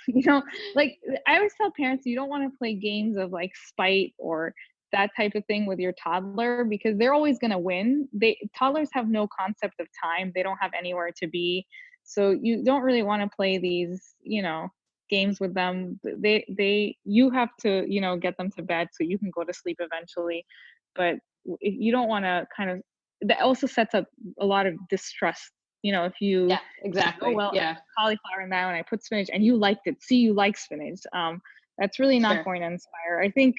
you know, like I always tell parents, you don't want to play games of like spite or that type of thing with your toddler, because they're always going to win. Toddlers have no concept of time. They don't have anywhere to be. So you don't really want to play these, games with them. You have to, get them to bed so you can go to sleep eventually. But you don't want to kind of, that also sets up a lot of distrust. If you Yeah. say, "Oh, Exactly. well, I Yeah. put cauliflower in that and I put spinach and you liked it. See, you like spinach." That's really not Sure. going to inspire. I think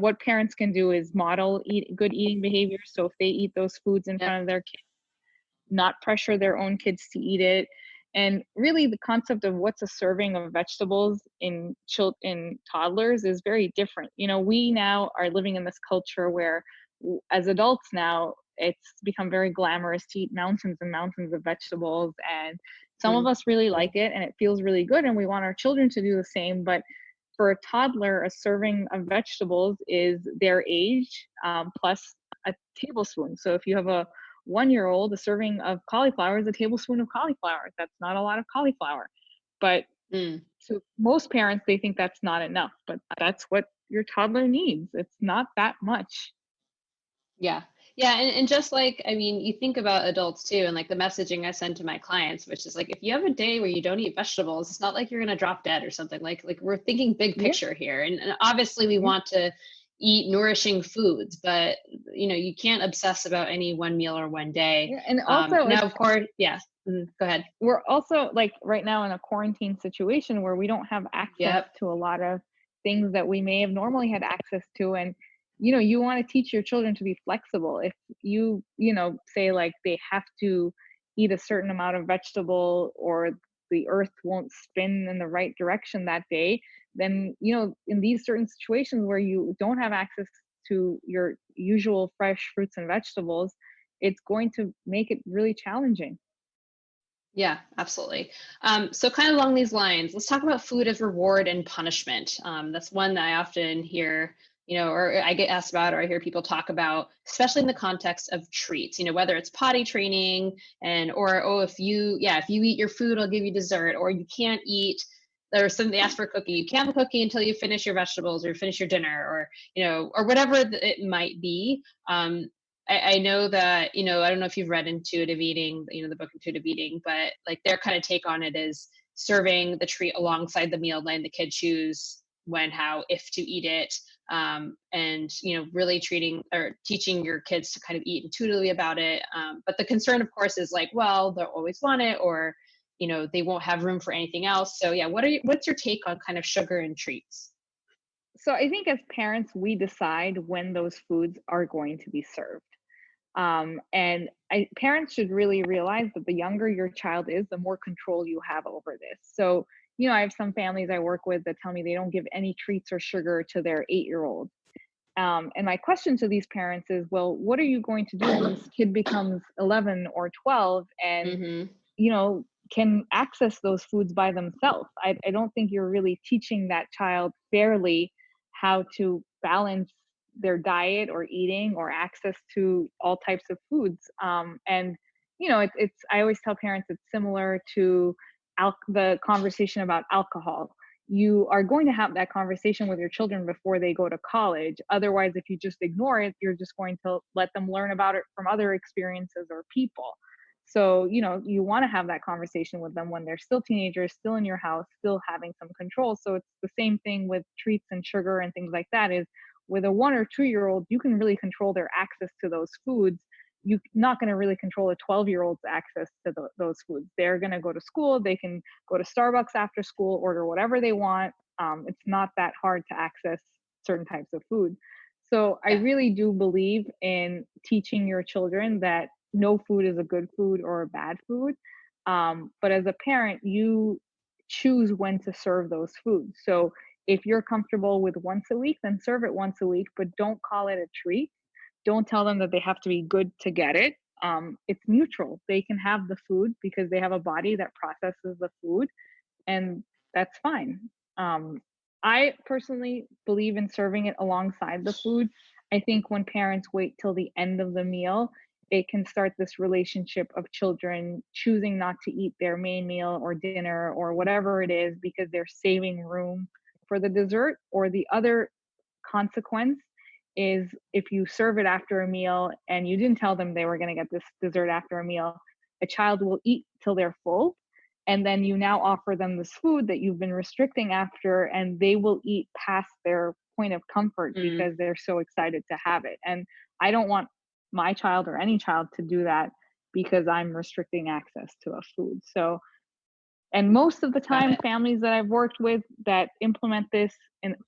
what parents can do is model good eating behavior. So if they eat those foods in Yep. front of their kids, not pressure their own kids to eat it. And really, the concept of what's a serving of vegetables in toddlers is very different. We now are living in this culture where, as adults now, it's become very glamorous to eat mountains and mountains of vegetables, and some of Mm. us really like it, and it feels really good, and we want our children to do the same. But for a toddler, a serving of vegetables is their age, plus a tablespoon. So if you have a 1-year old, a serving of cauliflower is a tablespoon of cauliflower. That's not a lot of cauliflower. But Mm. to most parents, they think that's not enough, but that's what your toddler needs. It's not that much. Yeah. Yeah. And just like, I mean, you think about adults too, and like the messaging I send to my clients, which is like, if you have a day where you don't eat vegetables, it's not like you're going to drop dead or something. Like we're thinking big Yeah, picture here. And obviously we yeah, want to eat nourishing foods, but you can't obsess about any one meal or one day. yeah. And also, Now, it's of course, yeah. Go ahead. we're also like right now in a quarantine situation where we don't have access Yep. to a lot of things that we may have normally had access to. And you want to teach your children to be flexible. If say like they have to eat a certain amount of vegetable, or the earth won't spin in the right direction that day, then in these certain situations where you don't have access to your usual fresh fruits and vegetables, it's going to make it really challenging. Yeah, absolutely. So kind of along these lines, let's talk about food as reward and punishment. That's one that I often hear or I get asked about, or I hear people talk about, especially in the context of treats, whether it's potty training or, oh, if you eat your food, I'll give you dessert, or you can't eat, or something, they ask for a cookie, you can't have a cookie until you finish your vegetables or finish your dinner, or whatever it might be. I know that, I don't know if you've read Intuitive Eating, the book Intuitive Eating, but like their kind of take on it is serving the treat alongside the meal, letting the kid choose when, how, if to eat it. And really treating or teaching your kids to kind of eat intuitively about it. But the concern, of course, is like, well, they'll always want it, or they won't have room for anything else. So yeah, what's your take on kind of sugar and treats? So I think as parents, we decide when those foods are going to be served. Parents should really realize that the younger your child is, the more control you have over this. So, I have some families I work with that tell me they don't give any treats or sugar to their 8-year-old. And my question to these parents is, well, what are you going to do when this kid becomes 11 or 12 and, Mm-hmm. can access those foods by themselves? I don't think you're really teaching that child fairly how to balance their diet or eating or access to all types of foods. I always tell parents it's similar to the conversation about alcohol. You are going to have that conversation with your children before they go to college. Otherwise, if you just ignore it, you're just going to let them learn about it from other experiences or people. So, you want to have that conversation with them when they're still teenagers, still in your house, still having some control. So it's the same thing with treats and sugar and things like that. Is with a 1 or 2-year-old, you can really control their access to those foods. You're not going to really control a 12-year-old's access to those foods. They're going to go to school. They can go to Starbucks after school, order whatever they want. It's not that hard to access certain types of food. So I Yeah. really do believe in teaching your children that no food is a good food or a bad food. But as a parent, you choose when to serve those foods. So if you're comfortable with once a week, then serve it once a week, but don't call it a treat. Don't tell them that they have to be good to get it. It's neutral. They can have the food because they have a body that processes the food, and that's fine. Um, I personally believe in serving it alongside the food. I think when parents wait till the end of the meal, it can start this relationship of children choosing not to eat their main meal or dinner or whatever it is because they're saving room for the dessert. Or the other consequence is if you serve it after a meal and you didn't tell them they were going to get this dessert after a meal, a child will eat till they're full, and then you now offer them this food that you've been restricting after, and they will eat past their point of comfort Mm. because they're so excited to have it. And I don't want my child or any child to do that because I'm restricting access to a food. So, and most of the Got time it. families that I've worked with that implement this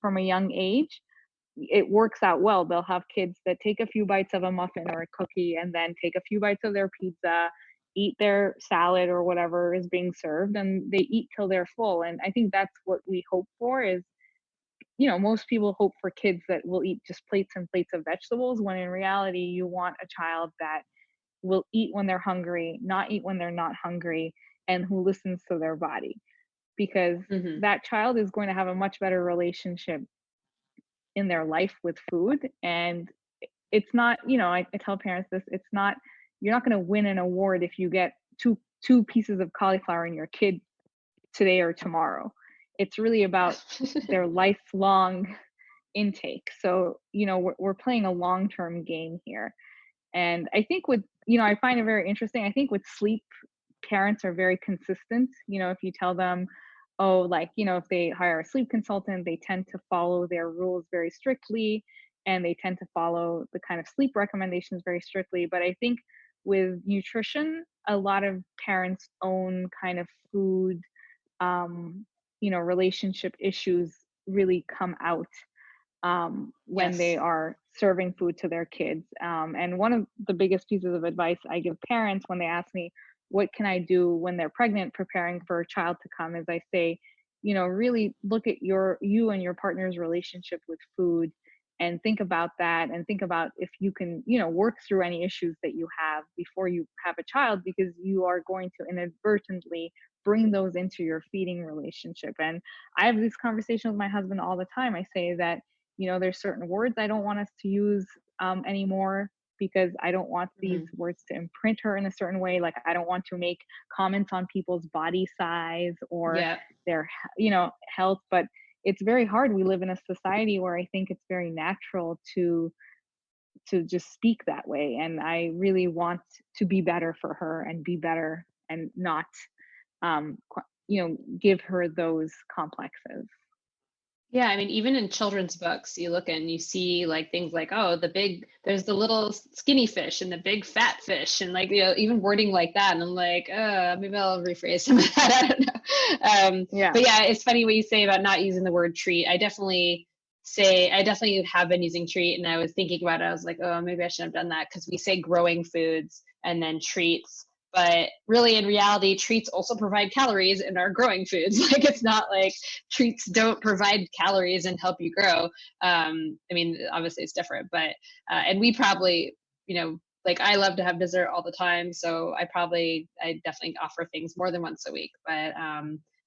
from a young age, it works out well. They'll have kids that take a few bites of a muffin or a cookie and then take a few bites of their pizza, eat their salad or whatever is being served, and they eat till they're full. And I think that's what we hope for is, most people hope for kids that will eat just plates and plates of vegetables, when in reality, you want a child that will eat when they're hungry, not eat when they're not hungry, and who listens to their body. Because Mm-hmm. that child is going to have a much better relationship in their life with food. And it's not, I tell parents this, it's not, you're not going to win an award if you get two pieces of cauliflower in your kid today or tomorrow. It's really about their lifelong intake. So, we're playing a long-term game here. And I think I find it very interesting. I think with sleep, parents are very consistent. If you tell them, oh, like, if they hire a sleep consultant, they tend to follow their rules very strictly, and they tend to follow the kind of sleep recommendations very strictly. But I think with nutrition, a lot of parents' own kind of food, relationship issues really come out when they Yes. are serving food to their kids. And one of the biggest pieces of advice I give parents when they ask me, what can I do when they're pregnant, preparing for a child to come, is I say, really look at you and your partner's relationship with food and think about that, and think about if you can, work through any issues that you have before you have a child, because you are going to inadvertently bring those into your feeding relationship. And I have this conversation with my husband all the time. I say that there's certain words I don't want us to use anymore because I don't want these Hmm. words to imprint her in a certain way. Like I don't want to make comments on people's body size or Yeah. their, health. But it's very hard. We live in a society where I think it's very natural to just speak that way. And I really want to be better for her and be better and not, give her those complexes. Yeah, I mean, even in children's books, you look and you see like things like, oh, there's the little skinny fish and the big fat fish, and like, even wording like that. And I'm like, maybe I'll rephrase some of that. I don't know. Yeah. But yeah, it's funny what you say about not using the word treat. I definitely have been using treat, and I was thinking about it. I was like, oh, maybe I should have done that because we say growing foods and then treats. But really, in reality, treats also provide calories in our growing foods. Like, it's not like treats don't provide calories and help you grow. I mean, obviously it's different, but and we probably, like I love to have dessert all the time, so I definitely offer things more than once a week.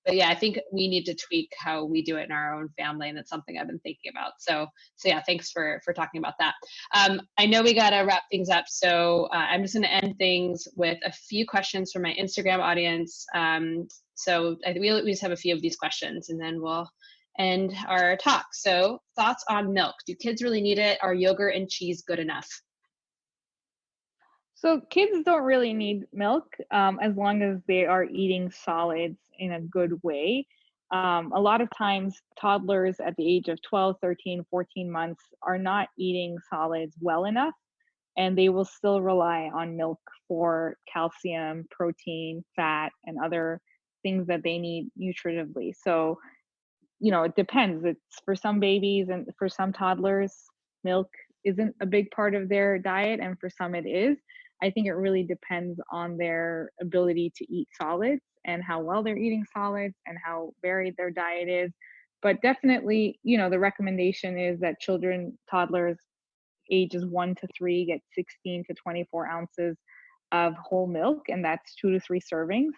But yeah, I think we need to tweak how we do it in our own family, and it's something I've been thinking about. So yeah, thanks for talking about that. I know we got to wrap things up, so I'm just going to end things with a few questions from my Instagram audience. So I think we just have a few of these questions, and then we'll end our talk. So, thoughts on milk? Do kids really need it? Are yogurt and cheese good enough? So kids don't really need milk as long as they are eating solids in a good way. A lot of times, toddlers at the age of 12, 13, 14 months are not eating solids well enough, and they will still rely on milk for calcium, protein, fat, and other things that they need nutritively. So, it depends. It's for some babies and for some toddlers, milk isn't a big part of their diet, and for some it is. I think it really depends on their ability to eat solids and how well they're eating solids and how varied their diet is. But definitely, the recommendation is that toddlers ages 1 to 3 get 16 to 24 ounces of whole milk, and that's 2 to 3 servings.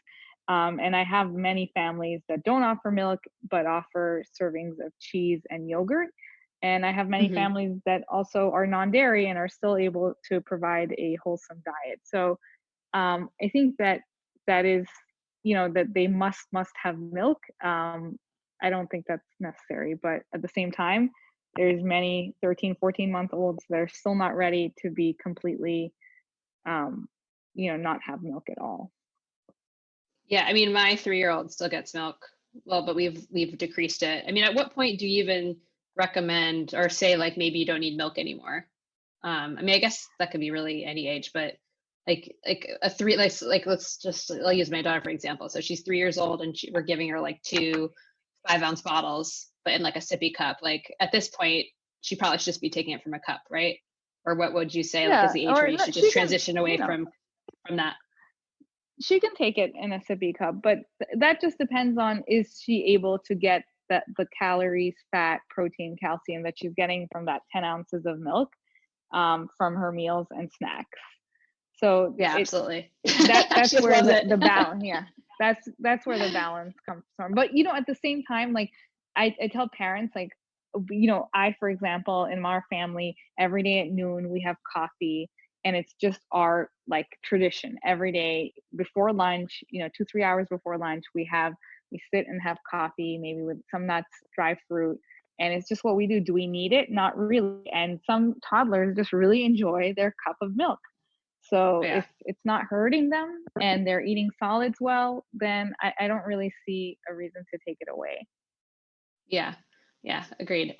And I have many families that don't offer milk but offer servings of cheese and yogurt. And I have many Hmm. families that also are non dairy and are still able to provide a wholesome diet. So I think that is, that they must have milk. I don't think that's necessary, but at the same time, there's many 13, 14-month olds that are still not ready to be completely, um, not have milk at all. Yeah, I mean, my 3-year-old still gets milk. Well, but we've decreased it. I mean, at what point do you even recommend or say like maybe you don't need milk anymore? I mean, I guess that could be really any age, but like a three, like I'll use my daughter for example. So she's 3 years old, and we're giving her like two 5-ounce bottles, but in like a sippy cup. Like at this point, she probably should just be taking it from a cup, right? Or what would you say like is Yeah, the age where or you no, should just she can, transition away from that? she can take it in a sippy cup, but that just depends on, is she able to get the calories, fat, protein, calcium that she's getting from that 10 ounces of milk from her meals and snacks. So Yeah, absolutely. that's She just where loves the it. balance, yeah, that's where the balance comes from. But at the same time, like I tell parents, like, I, for example, in our family, every day at noon we have coffee, and it's just our like tradition. Every day before lunch, 2 3 hours before lunch, we sit and have coffee, maybe with some nuts, dry fruit, and it's just what we do. Do we need it? Not really. And some toddlers just really enjoy their cup of milk. So Yeah. if it's not hurting them and they're eating solids well, then I don't really see a reason to take it away. Yeah. Yeah, agreed.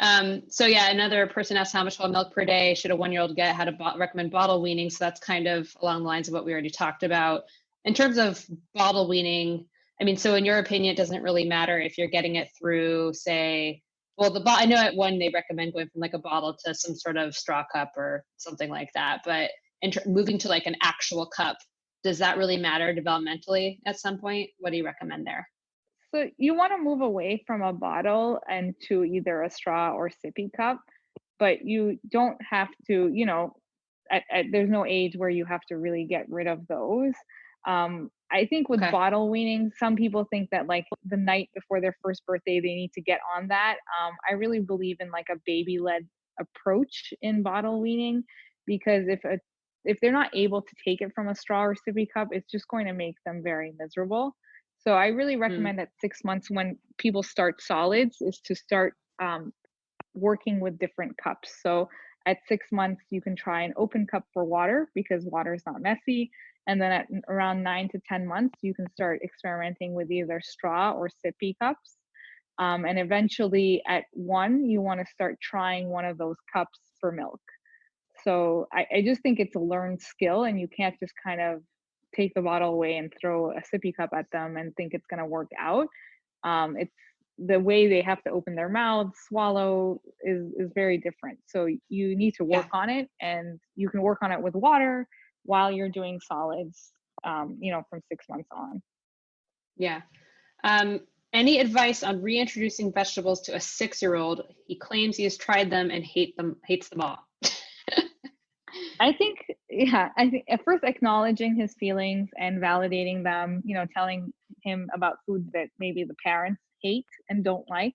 So yeah, another person asked how much whole milk per day should a 1-year-old get? How to recommend bottle weaning. So that's kind of along the lines of what we already talked about. In terms of bottle weaning, I mean, so in your opinion, it doesn't really matter if you're getting it through, say, well, I know at one they recommend going from like a bottle to some sort of straw cup or something like that. But moving to like an actual cup, does that really matter developmentally at some point? What do you recommend there? So you want to move away from a bottle and to either a straw or sippy cup, but you don't have to, there's no age where you have to really get rid of those. I think with Okay. bottle weaning, some people think that like the night before their first birthday, they need to get on that. I really believe in like a baby-led approach in bottle weaning, because if they're not able to take it from a straw or sippy cup, it's just going to make them very miserable. So I really Mm. recommend at 6 months when people start solids is to start working with different cups. So at 6 months, you can try an open cup for water because water is not messy. And then at around 9 to 10 months, you can start experimenting with either straw or sippy cups. And eventually at 1, you want to start trying one of those cups for milk. So I just think it's a learned skill, and you can't just kind of take the bottle away and throw a sippy cup at them and think it's going to work out. It's the way they have to open their mouths, swallow is very different. So you need to Yeah. work on it, and you can work on it with water while you're doing solids. From 6 months on. Yeah. Um, any advice on reintroducing vegetables to a 6-year-old? He claims he has tried them and hates them all. I think, yeah, I think at first acknowledging his feelings and validating them, telling him about foods that maybe the parents hate and don't like,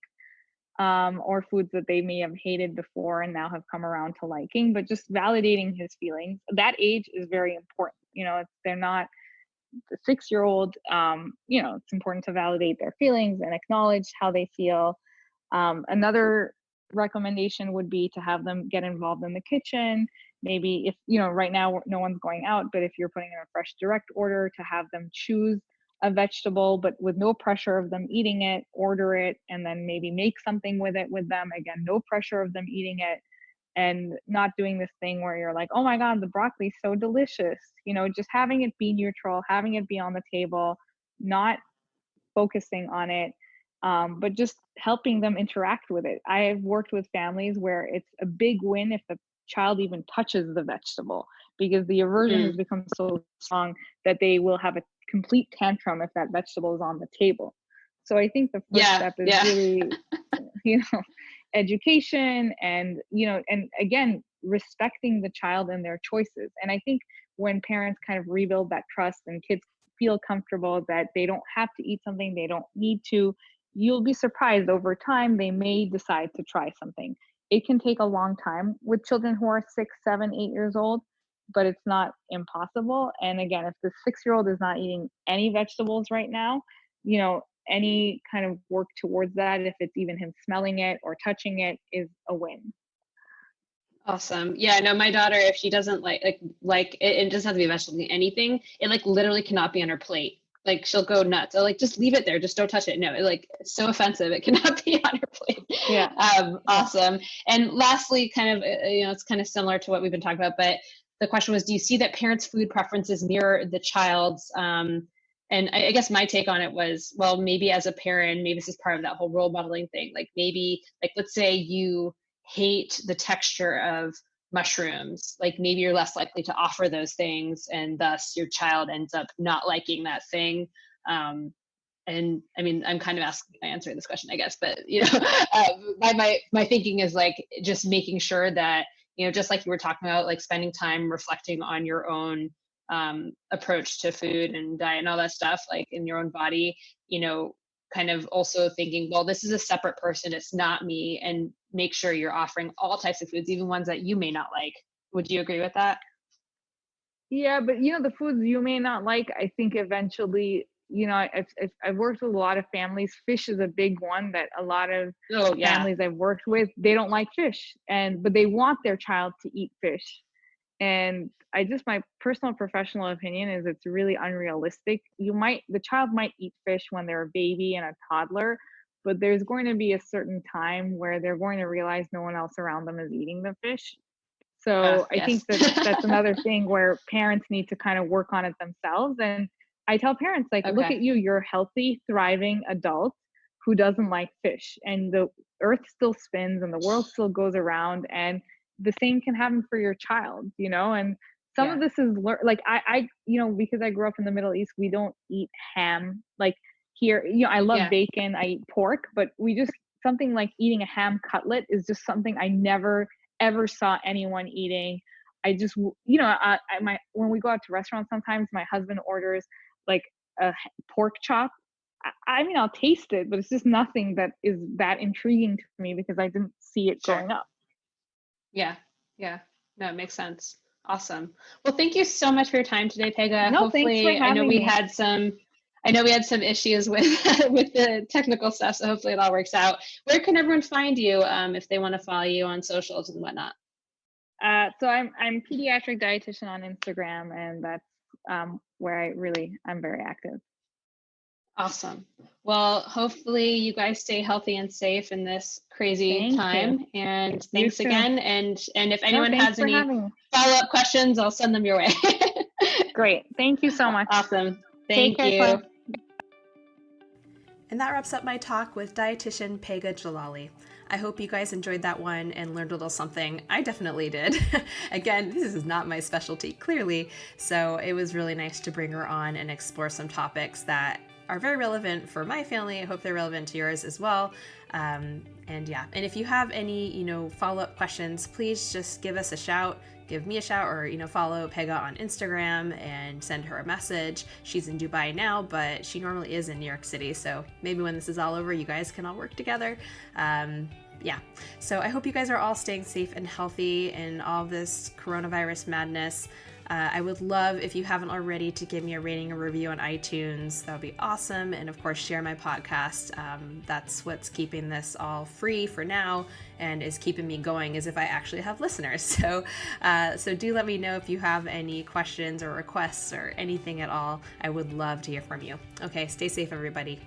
or foods that they may have hated before and now have come around to liking, but just validating his feelings. That age is very important. They're not the 6-year-old. It's important to validate their feelings and acknowledge how they feel. Another recommendation would be to have them get involved in the kitchen. Maybe if, right now no one's going out, but if you're putting in a fresh direct order, to have them choose a vegetable, but with no pressure of them eating it, order it, and then maybe make something with it with them. Again, no pressure of them eating it, and not doing this thing where you're like, oh my God, the broccoli's so delicious. Just having it be neutral, having it be on the table, not focusing on it, but just helping them interact with it. I've worked with families where it's a big win if the child even touches the vegetable, because the aversion has Mm. become so strong that they will have a complete tantrum if that vegetable is on the table. So I think the first Yeah. step is Yeah. really, you know, education, and, and again, respecting the child and their choices. And I think when parents kind of rebuild that trust and kids feel comfortable that they don't have to eat something, they don't need to, you'll be surprised over time they may decide to try something. It can take a long time with children who are 6, 7, 8 years old, but it's not impossible. And again, if the 6-year-old is not eating any vegetables right now, any kind of work towards that, if it's even him smelling it or touching it, is a win. Awesome. Yeah, no, my daughter, if she doesn't like it doesn't have to be a vegetable, anything, it like literally cannot be on her plate. Like she'll go nuts. Like, just leave it there. Just don't touch it. No, it's so offensive. It cannot be on her plate. Yeah. Awesome. And lastly, kind of, it's kind of similar to what we've been talking about, but the question was, do you see that parents' food preferences mirror the child's? And I guess my take on it was, well, maybe as a parent, maybe this is part of that whole role modeling thing. Like maybe, like, let's say you hate the texture of mushrooms, like maybe you're less likely to offer those things, and thus your child ends up not liking that thing. And I mean, I'm kind of answering this question, I guess, but my thinking is like just making sure that, just like you were talking about, like spending time reflecting on your own approach to food and diet and all that stuff, like in your own body, kind of also thinking, well, this is a separate person, it's not me, and make sure you're offering all types of foods, even ones that you may not like. Would you agree with that? Yeah, but the foods you may not like, I think eventually, I've worked with a lot of families. Fish is a big one that a lot of Oh yeah. families I've worked with, they don't like fish, but they want their child to eat fish. And my personal professional opinion is it's really unrealistic. The child might eat fish when they're a baby and a toddler, but there's going to be a certain time where they're going to realize no one else around them is eating the fish. So I think Yes. that that's another thing where parents need to kind of work on it themselves. And I tell parents, like, look Okay. at you, you're a healthy, thriving adult who doesn't like fish, and the earth still spins and the world still goes around, and the same can happen for your child, and some of Yeah. this is like because I grew up in the Middle East, we don't eat ham like here. I love Yeah. bacon, I eat pork, but something like eating a ham cutlet is just something I never ever saw anyone eating. I just, when we go out to restaurants, sometimes my husband orders like a pork chop, I mean, I'll taste it, but it's just nothing that is that intriguing to me because I didn't see it Sure. growing up. Yeah. Yeah. No, it makes sense. Awesome. Well, thank you so much for your time today, Pegah. No, thanks for Hopefully, having me. I know we had some issues with with the technical stuff, so hopefully it all works out. Where can everyone find you if they want to follow you on socials and whatnot? So I'm Pediatric Dietitian on Instagram, and that's where I'm very active. Awesome. Well, hopefully you guys stay healthy and safe in this crazy time. You. And thanks again. And if No, anyone has any follow-up questions, I'll send them your way. Great. Thank you so much. Awesome. Thank you. Claire. And that wraps up my talk with Dietitian Pegah Jalali. I hope you guys enjoyed that one and learned a little something. I definitely did. Again, this is not my specialty, clearly. So it was really nice to bring her on and explore some topics that are very relevant for my family. I hope they're relevant to yours as well. And if you have any, follow-up questions, please just give us a shout. Give me a shout, or follow Pegah on Instagram and send her a message. She's in Dubai now, but she normally is in New York City, so maybe when this is all over, you guys can all work together. So I hope you guys are all staying safe and healthy in all this coronavirus madness. I would love, if you haven't already, to give me a rating or review on iTunes. That would be awesome. And of course, share my podcast. That's what's keeping this all free for now and is keeping me going, as if I actually have listeners. So do let me know if you have any questions or requests or anything at all. I would love to hear from you. Okay, stay safe, everybody.